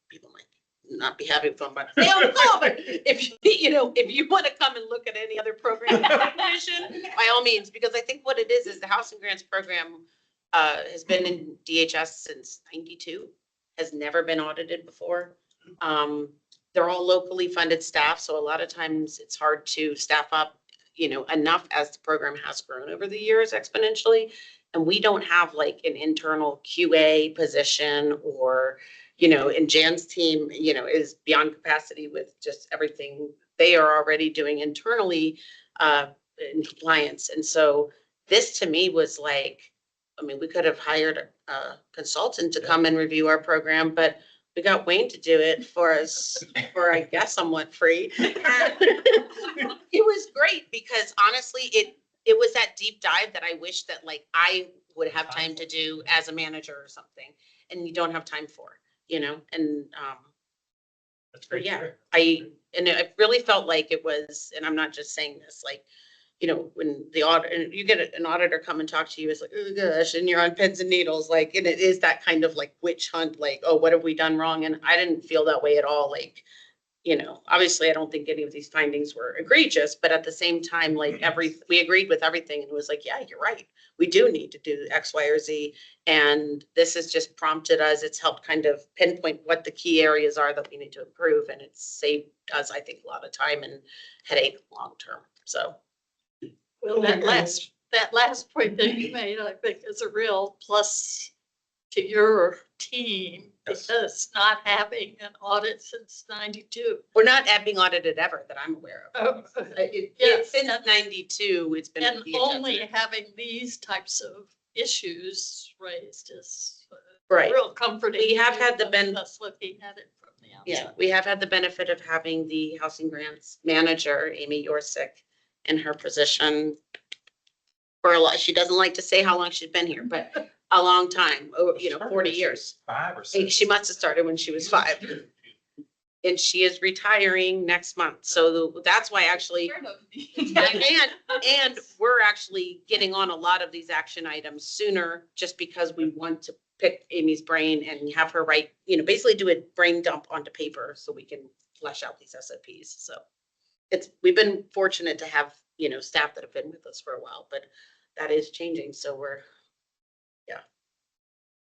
people might not be happy with them, but they don't know. But if you want to come and look at any other program definition, by all means, because I think what it is the housing grants program has been in DHS since '92, has never been audited before. They're all locally funded staff, so a lot of times it's hard to staff up, enough as the program has grown over the years exponentially. And we don't have like an internal QA position or, and Jan's team, is beyond capacity with just everything they are already doing internally in compliance. And so this to me was like, we could have hired a consultant to come and review our program, but we got Wayne to do it for us for, I guess, somewhat free. It was great because honestly, it was that deep dive that I wish that like I would have time to do as a manager or something, and you don't have time for, and That's great. yeah, I really felt like it was, and I'm not just saying this, like, when the audit, and you get an auditor come and talk to you, it's like, oh gosh, and you're on pins and needles, like, and it is that kind of like witch hunt, like, oh, what have we done wrong? And I didn't feel that way at all. Like, obviously I don't think any of these findings were egregious, but at the same time, like we agreed with everything and it was like, yeah, you're right. We do need to do X, Y, or Z. And this has just prompted us. It's helped kind of pinpoint what the key areas are that we need to improve. And it's saved us, I think, a lot of time and headache long-term. So. Well, that last point that you made, I think is a real plus to your team, because not having an audit since '92. We're not being audited ever that I'm aware of. Yes, Since '92, it's been. and only having these types of issues raised is Right. real comforting. We have had the us looking at it from the outside. Yeah, we have had the benefit of having the housing grants manager, Amy Yorsick, in her position for a lot. She doesn't like to say how long she's been here, but a long time, 40 years. 5 or 6. She must have started when she was 5. And she is retiring next month. So that's why actually, and we're actually getting on a lot of these action items sooner, just because we want to pick Amy's brain and have her write, basically do a brain dump onto paper so we can flesh out these SOPs. So we've been fortunate to have, staff that have been with us for a while, but that is changing. So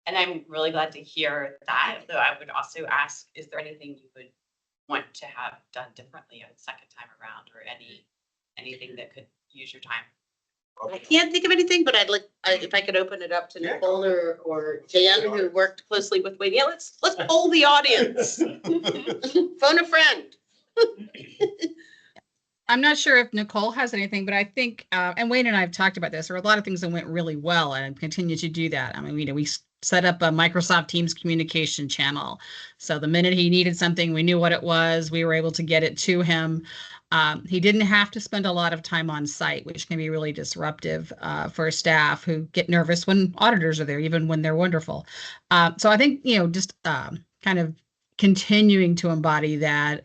And I'm really glad to hear that, though I would also ask, is there anything you would want to have done differently a second time around, or anything that could use your time? I can't think of anything, but if I could open it up to Nicole or Jan, who worked closely with Wayne. Yeah, let's poll the audience. Phone a friend. I'm not sure if Nicole has anything, but I think, and Wayne and I have talked about this, there are a lot of things that went really well and continue to do that. I mean, we set up a Microsoft Teams communication channel. So the minute he needed something, we knew what it was. We were able to get it to him. He didn't have to spend a lot of time on site, which can be really disruptive for staff who get nervous when auditors are there, even when they're wonderful. So I think, just kind of continuing to embody that,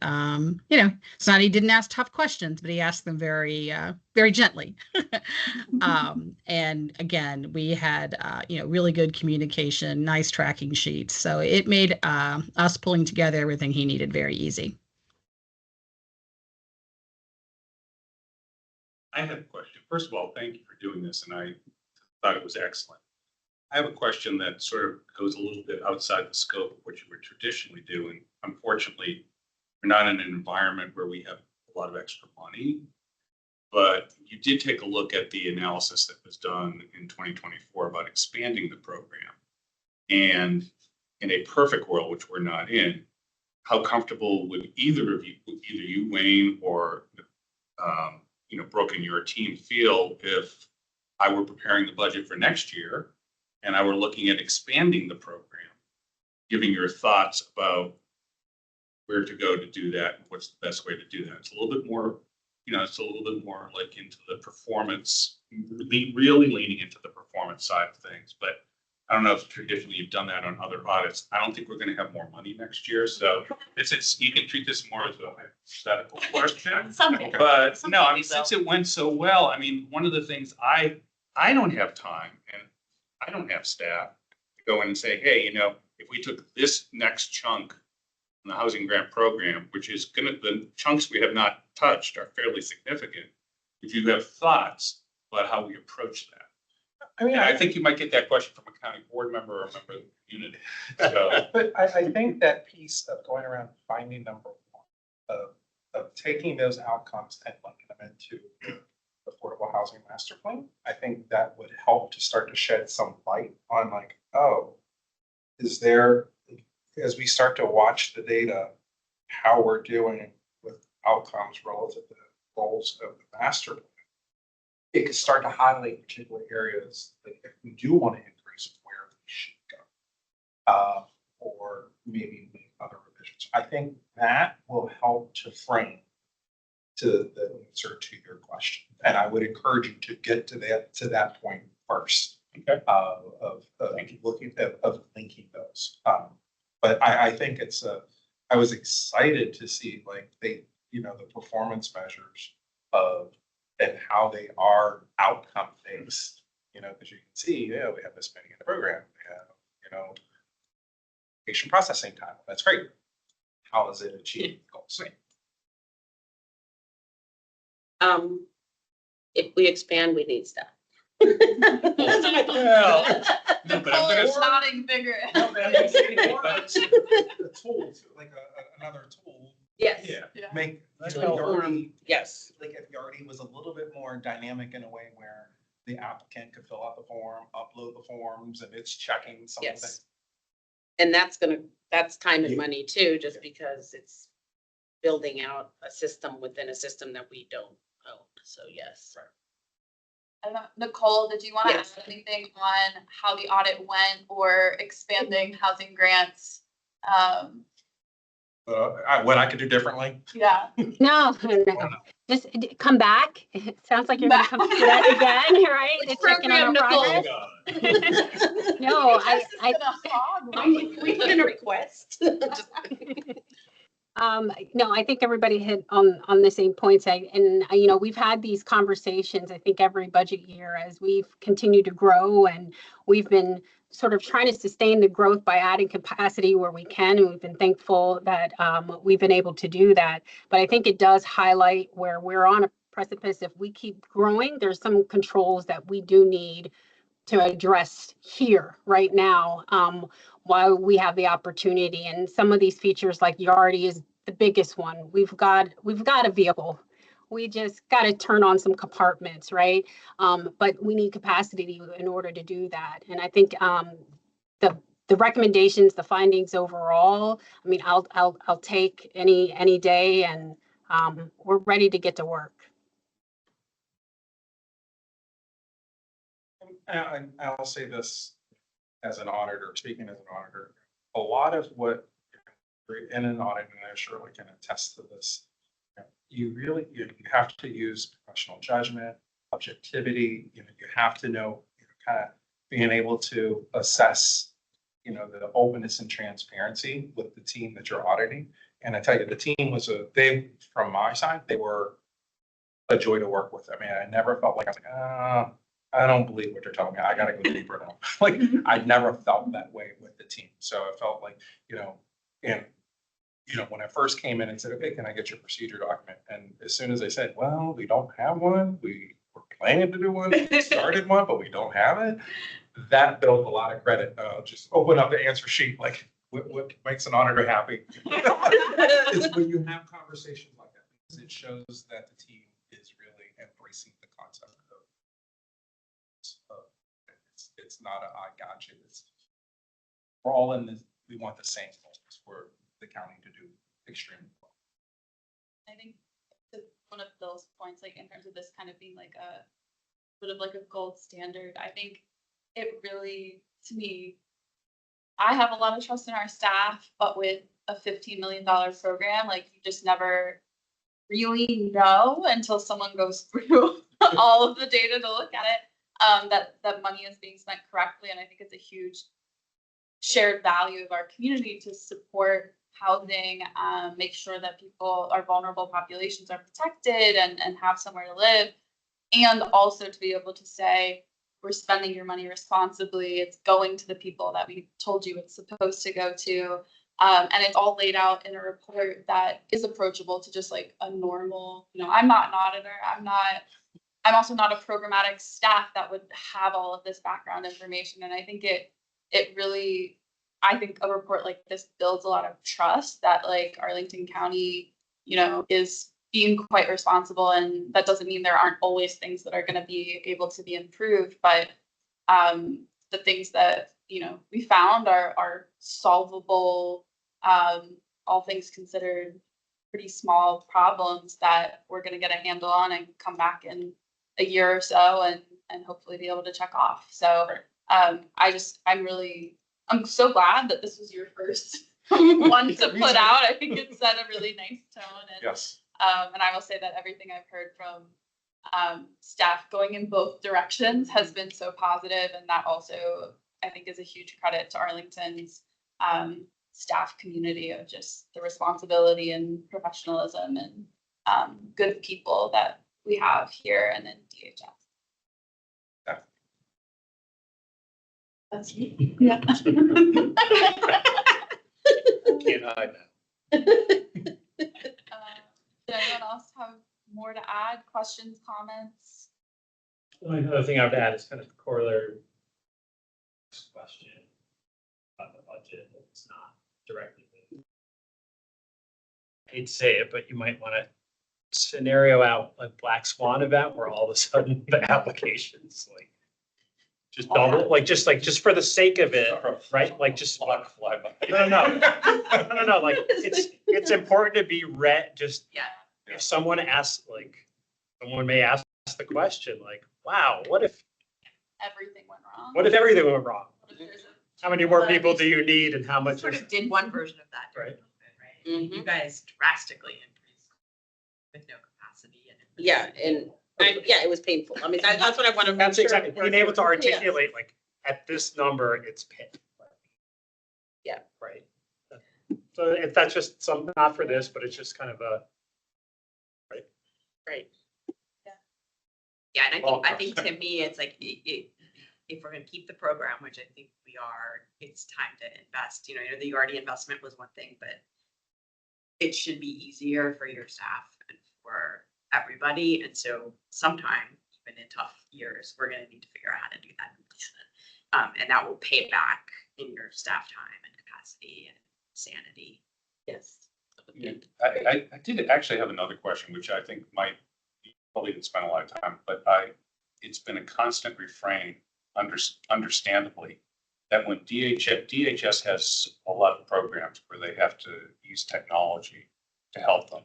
it's not, he didn't ask tough questions, but he asked them very, very gently. And again, we had, really good communication, nice tracking sheets. So it made us pulling together everything he needed very easy. I have a question. First of all, thank you for doing this, and I thought it was excellent. I have a question that sort of goes a little bit outside the scope of what you would traditionally do, and unfortunately, we're not in an environment where we have a lot of extra money. But you did take a look at the analysis that was done in 2024 about expanding the program. And in a perfect world, which we're not in, how comfortable would either you, Wayne, or Brooke and your team feel if I were preparing the budget for next year and I were looking at expanding the program, giving your thoughts about where to go to do that and what's the best way to do that? It's a little bit more, like into the performance, really leaning into the performance side of things. But I don't know if traditionally you've done that on other audits. I don't think we're going to have more money next year. So it's you can treat this more as a hypothetical question. But no, I mean, since it went so well, I mean, one of the things I don't have time and I don't have staff to go in and say, hey, if we took this next chunk in the housing grant program, which is the chunks we have not touched are fairly significant. If you have thoughts about how we approach that. I mean, And I think you might get that question from a county board member or a member of the community. So, but I think that piece of going around finding number one, of taking those outcomes and linking them into the affordable housing master plan, I think that would help to start to shed some light on like, oh, is there, as we start to watch the data, how we're doing with outcomes relative to the goals of the master plan. It could start to highlight particular areas that if we do want to increase where we should go, or maybe make other revisions. I think that will help to frame to the answer to your question. And I would encourage you to get to that point first. Okay. Of looking of linking those. But I think I was excited to see like the performance measures of and how they are outcome based, because you can see, we have this many in the program, we have, patient processing time. That's great. How is it achieved goals? If we expand, we need staff. Well, no, but I'm It's gonna. nodding bigger. The tools, like another tool. Yes. Yeah. Make Yes. like if Yardi was a little bit more dynamic in a way where the applicant could fill out the form, upload the forms, and it's checking some of the Yes. And that's time and money too, just because it's building out a system within a system that we don't own. So yes. Right. And Nicole, did you want to Yes. add anything on how the audit went or expanding housing grants? What I could do differently. Yeah. No, just come back. It sounds like you're gonna come to that again, right? Which To check in on program, our Nicole? progress. No, We put in a request. No, I think everybody hit on the same points. We've had these conversations, I think every budget year as we've continued to grow, and we've been sort of trying to sustain the growth by adding capacity where we can. And we've been thankful that we've been able to do that. But I think it does highlight where we're on a precipice. If we keep growing, there's some controls that we do need to address here right now, while we have the opportunity. And some of these features like Yardi is the biggest one. We've got a vehicle. We just got to turn on some compartments, right? But we need capacity in order to do that. And I think the recommendations, the findings overall, I mean, I'll take any day, and we're ready to get to work. And I'll say this as an auditor, speaking as an auditor, a lot of what in an audit, and I'm sure I can attest to this, you really, you have to use professional judgment, objectivity, you have to know, kind of being able to assess, the openness and transparency with the team that you're auditing. And I tell you, the team was from my side, they were a joy to work with. I mean, I never felt like I was like, I don't believe what you're telling me. I gotta go deeper now. Like, I never felt that way with the team. So I felt like, and when I first came in and said, okay, can I get your procedure document? And as soon as they said, well, we don't have one, we were planning to do one, we started one, but we don't have it. That built a lot of credit. Just open up the answer sheet, like what makes an auditor happy? It's when you have conversations like that, because it shows that the team is really embracing the concept of it's not a I got you. We're all in this, we want the same goals for the county to do extremely well. I think one of those points, like in terms of this kind of being like a sort of like a gold standard, I think it really, to me, I have a lot of trust in our staff, but with a $15 million program, like you just never really know until someone goes through all of the data to look at it, that money is being spent correctly. And I think it's a huge shared value of our community to support housing, make sure that our vulnerable populations are protected and have somewhere to live. And also to be able to say, we're spending your money responsibly. It's going to the people that we told you it's supposed to go to. And it's all laid out in a report that is approachable to just like a normal, I'm not an auditor. I'm also not a programmatic staff that would have all of this background information. And I think it really, I think a report like this builds a lot of trust that like Arlington County, is being quite responsible. And that doesn't mean there aren't always things that are going to be able to be improved, but the things that, we found are solvable, all things considered, pretty small problems that we're going to get a handle on and come back in a year or so and hopefully be able to check off. So I'm so glad that this was your first one to put out. I think it set a really nice tone. And, yes. And I will say that everything I've heard from staff going in both directions has been so positive, and that also I think is a huge credit to Arlington's staff community of just the responsibility and professionalism and good people that we have here and in DHS. Yeah. That's me. Yeah. Can't hide now. Does anyone else have more to add? Questions, comments? The only other thing I would add is kind of a corollary question about the budget. It's not directly. I hate to say it, but you might want to scenario out a black swan event where all of a sudden the applications just double, just for the sake of it, right? Like just fly by. no. Like it's important to be just if someone asks, someone may ask the question, wow, what if Everything went wrong. What if everything went wrong? What if there's How many more people do you need, and how much? Sort of did one version of that, Right. Right? You guys drastically increased with no capacity and. Yeah, and it was painful. I mean, that's what I want to. That's exactly, being able to articulate, at this number, it's pit. Yeah. Right. So if that's just some, not for this, but it's just kind of a. Right. Yeah, and I think to me, it's like, if we're gonna keep the program, which I think we are, it's time to invest. The already investment was one thing, but it should be easier for your staff and for everybody. And so sometime, even in tough years, we're gonna need to figure out how to do that investment. And that will pay back in your staff time and capacity and sanity. Yes. Yeah, I did actually have another question, which I think probably didn't spend a lot of time, but it's been a constant refrain, understandably, that when DHS has a lot of programs where they have to use technology to help them,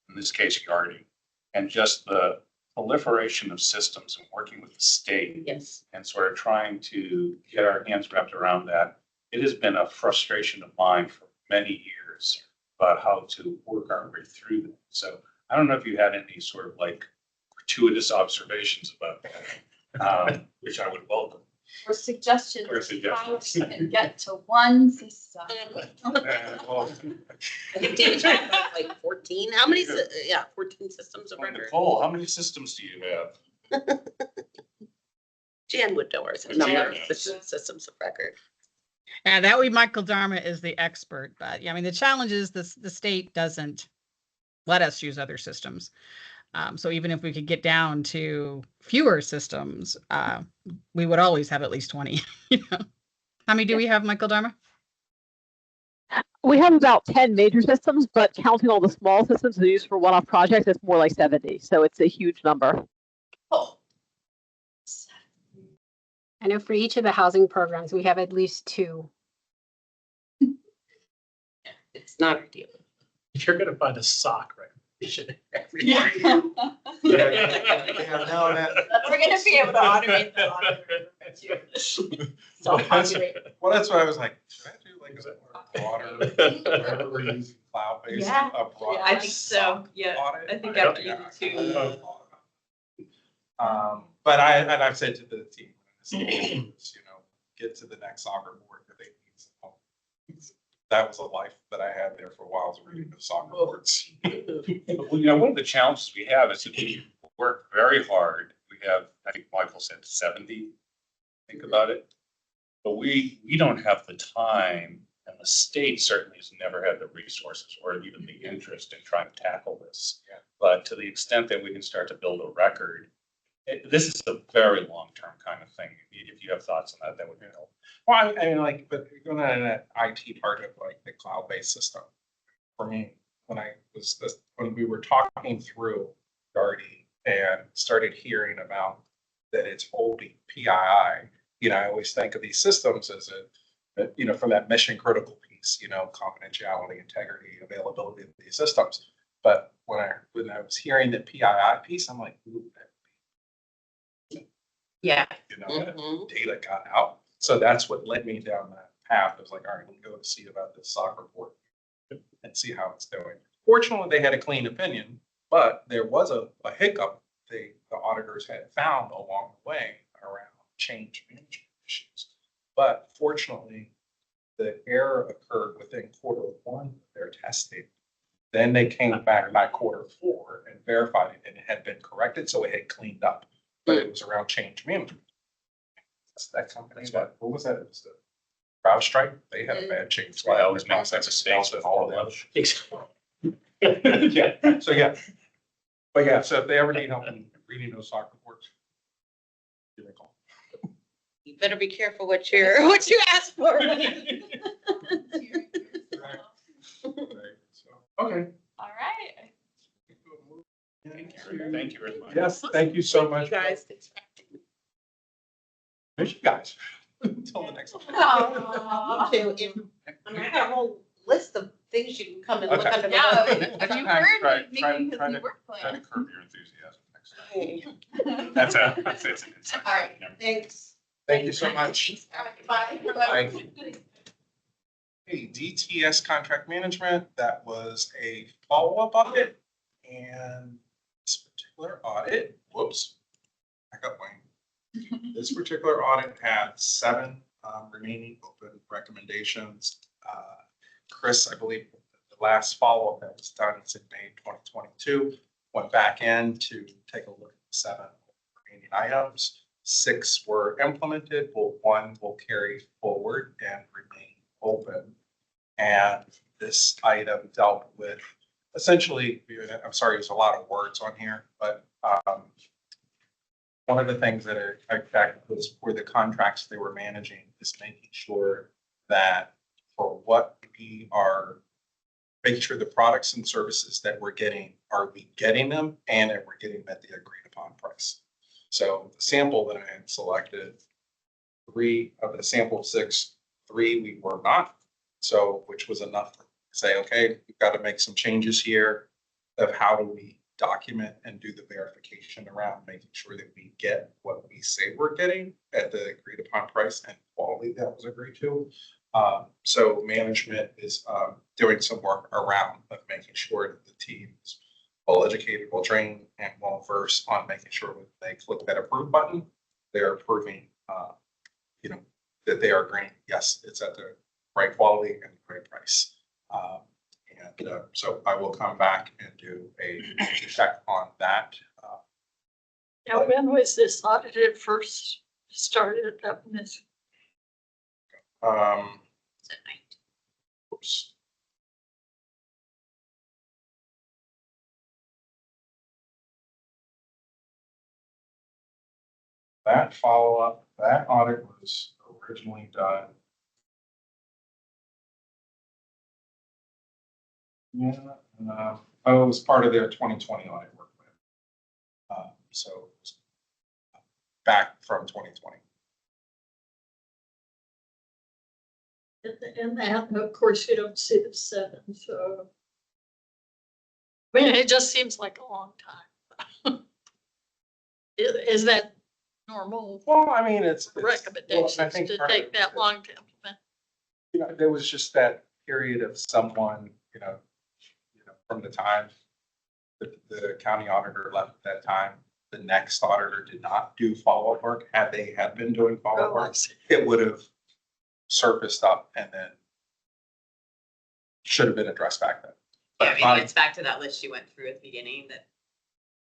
in this case, guarding, and just the proliferation of systems and working with the state. Yes. And sort of trying to get our hands wrapped around that. It has been a frustration of mine for many years about how to work our way through that. So I don't know if you had any sort of like gratuitous observations about that, which I would welcome. Or suggestions Or of how suggestions. we can get to one system. Well, I think David talked about like 14, how many, 14 systems of record. Nicole, how many systems do you have? Jan would know our number of systems of record. And that way Michael Dharma is the expert, but yeah, I mean, the challenge is the state doesn't let us use other systems. So even if we could get down to fewer systems, we would always have at least 20. You know, how many do we have, Michael Dharma? We have about 10 major systems, but counting all the small systems we use for one-off projects, it's more like 70. So it's a huge number. Oh. I know for each of the housing programs, we have at least 2. It's not ideal. You're gonna find a sock recommendation. Yeah. yeah, no, that, We're gonna be able to automate the audit. Self-populate. well, that's what I was like, should I do like a broader, whenever we're using cloud-based, Yeah. a broader I think so. SOC Yeah. audit? I think don't after you think do I- two. But I've said to the team, get to the next soccer board that they need some help. That was a life that I had there for a while, was reading the soccer boards. Well, one of the challenges we have is that we work very hard. We have, I think Michael said 70, think about it. But we don't have the time, and the state certainly has never had the resources or even the interest in trying to tackle this. Yeah. But to the extent that we can start to build a record, this is a very long-term kind of thing. If you have thoughts on that, that would be helpful. Well, I mean, like, but going on that IT part of like the cloud-based system, for me, when we were talking through Darty and started hearing about that it's holding PII, I always think of these systems as from that mission critical piece, confidentiality, integrity, availability of these systems. But when I was hearing the PII piece, I'm like, ooh, Yeah. that data got out. So that's what led me down that path. I was like, all right, let me go see about this soccer report and see how it's doing. Fortunately, they had a clean opinion, but there was a hiccup the auditors had found along the way around change management issues. But fortunately, the error occurred within Q1 of their testing. Then they came back by Q4 and verified it, and it had been corrected, so it had cleaned up. But it was around change management. That company, what was that? It was the CrowdStrike. They had a bad change. That's why I always make sense of states with all of them. Yeah, so yeah. But yeah, so if they ever need help in reading those soccer reports, give me a call. You better be careful what you ask for. Right, so, okay. All right. Thank you very much. Yes, thank you so much. You guys. Miss you guys. Until the next one. Aw. I got a whole list of things you can come and look Okay. under the Yeah, hood. if you Try- heard try- me try- making his try new to- work Try plan. to curb your enthusiasm next time. Hey, That's an insight. All right. thanks. Thank you so much. All right, bye. Bye. Hey, DTS contract management, that was a follow-up audit. And this particular audit, whoops, back up, Wayne. This particular audit had 7 remaining open recommendations. Chris, I believe the last follow-up that was done was in May 2022, went back in to take a look at 7 remaining items. 6 were implemented, well, 1 will carry forward and remain open. And this item dealt with essentially, I'm sorry, there's a lot of words on here, but one of the things that are, in fact, was for the contracts they were managing is making sure that for what we are, making sure the products and services that we're getting, are we getting them and that we're getting them at the agreed upon price. So the sample that I had selected, 3 of the sample 6, 3 we were not. So, which was enough to say, okay, we've got to make some changes here of how do we document and do the verification around making sure that we get what we say we're getting at the agreed upon price and quality that was agreed to. So management is doing some work around of making sure that the teams well-educated, well-trained, and well-versed on making sure that they click that approve button, they're approving, that they are agreeing, yes, it's at the right quality and the right price. So I will come back and do a check on that. Now, when was this audited first started up in this? Oops. That follow-up, that audit was originally done. Yeah, it was part of their 2020 audit work plan. So it was back from 2020. And that, of course, you don't see the 7, so. I mean, it just seems like a long time. Is that normal Well, I mean, it's recommendations well, I think to part take of that it- long to implement? There was just that period of someone, from the time the county auditor left at that time, the next auditor did not do follow-up work. Had they had been doing follow-up Oh, I work, see. it would have surfaced up and then should have been addressed back then. Yeah, I But mean, I- it's back to that list you went through at the beginning that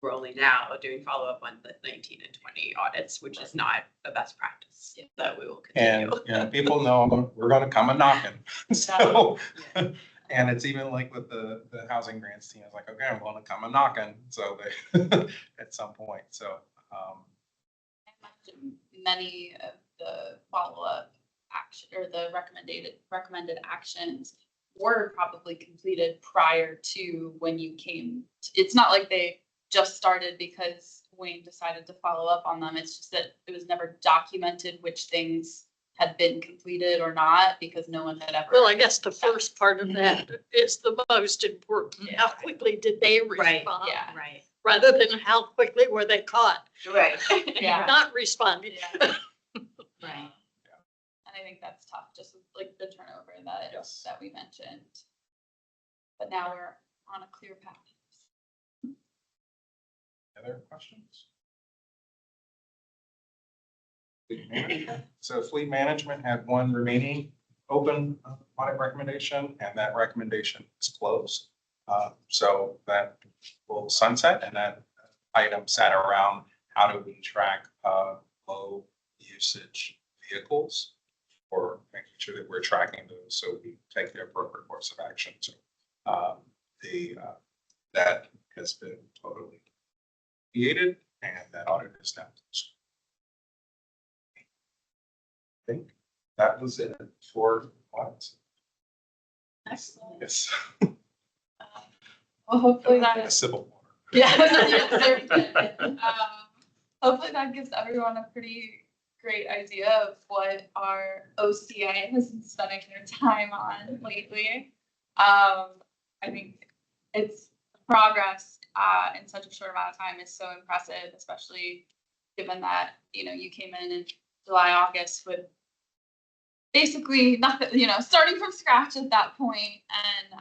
we're only now doing follow-up on the 19 and 20 audits, which is not a best practice that we will And, continue. people know we're gonna come a knocking. So, and it's even like with the housing grants team, it's like, okay, I'm gonna come a knocking. So they, at some point, so, I imagine many of the follow-up action or the recommended actions were probably completed prior to when you came. It's not like they just started because Wayne decided to follow up on them. It's just that it was never documented which things had been completed or not because no one had ever. Well, I guess the first part of that is the most important. How quickly did they Right, respond? yeah. Right, Rather than how quickly were they caught? right. Yeah. Not responding. Yeah. Right. And I think that's tough, just with, like the turnover that Yes. that we mentioned. But now we're on a clear path. other questions? Fleet management. So fleet management had one remaining open audit recommendation, and that recommendation is closed. So that will sunset, and that item sat around how do we track low usage vehicles, or making sure that we're tracking those so we take the appropriate course of action. So that has been totally created, and that audit is now closed. I think that was it for audits. Excellent. Yes, Well, hopefully a that. civil order. Yeah. Hopefully that gives everyone a pretty great idea of what our OCA has been spending their time on lately. I think it's progress in such a short amount of time is so impressive, especially given that, you came in July, August with basically nothing, starting from scratch at that point, and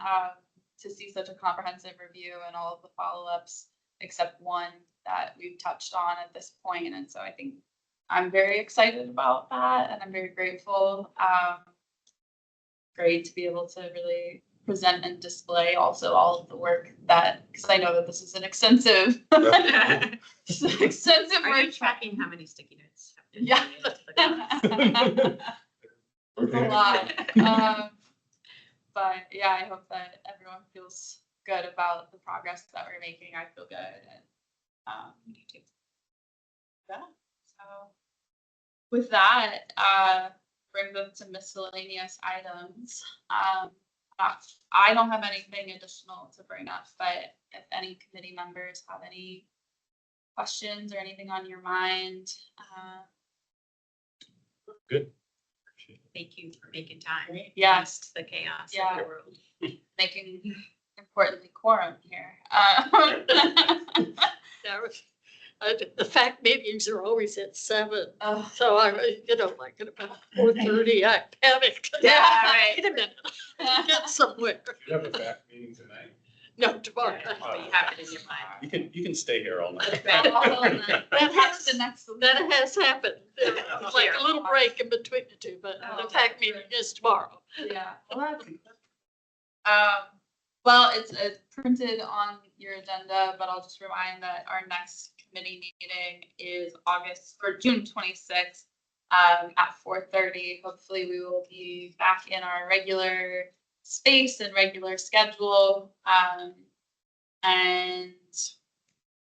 to see such a comprehensive review and all of the follow-ups, except one that we've touched on at this point. And so I think I'm very excited about that, and I'm very grateful. Great to be able to really present and display also all of the work because I know that this is an extensive, extensive Are you work. tracking how many sticky notes? have been Yeah. put into the comments? It's a lot. But yeah, I hope that everyone feels good about the progress that we're making. I feel good, and you too. Yeah. So with that, brings us to miscellaneous items. I don't have anything additional to bring up, but if any committee members have any questions or anything on your mind, Good. Thank you for making time. Yes. amidst the chaos Yeah. of the world. making importantly quorum here. The fact meetings are always at 7. Oh, So I, like at about 4:30, I panicked. Yeah, right. Wait a minute, get somewhere. You have a back meeting tonight? No, tomorrow. But you have it in your mind. You can stay here all night. That has happened. It's like a little break in between the two, but the fact meeting is tomorrow. Yeah. Well, it's printed on your agenda, but I'll just remind that our next committee meeting is June 26th, at 4:30. Hopefully we will be back in our regular space and regular schedule. And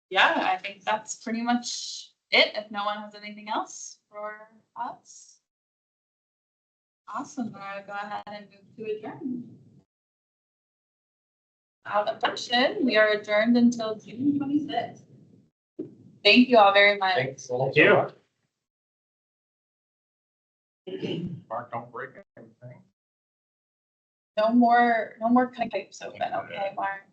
yeah, I think that's pretty much it. If no one has anything else for us. Awesome. I'll go ahead and move to adjourn. Motion, we are adjourned until June 26th. Thank you all very much. Thanks. Thank you. Mark, don't break anything. No more pipes open, okay, Mark?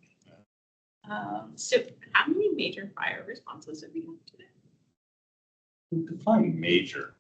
So how many major fire responses have we had today? Define major.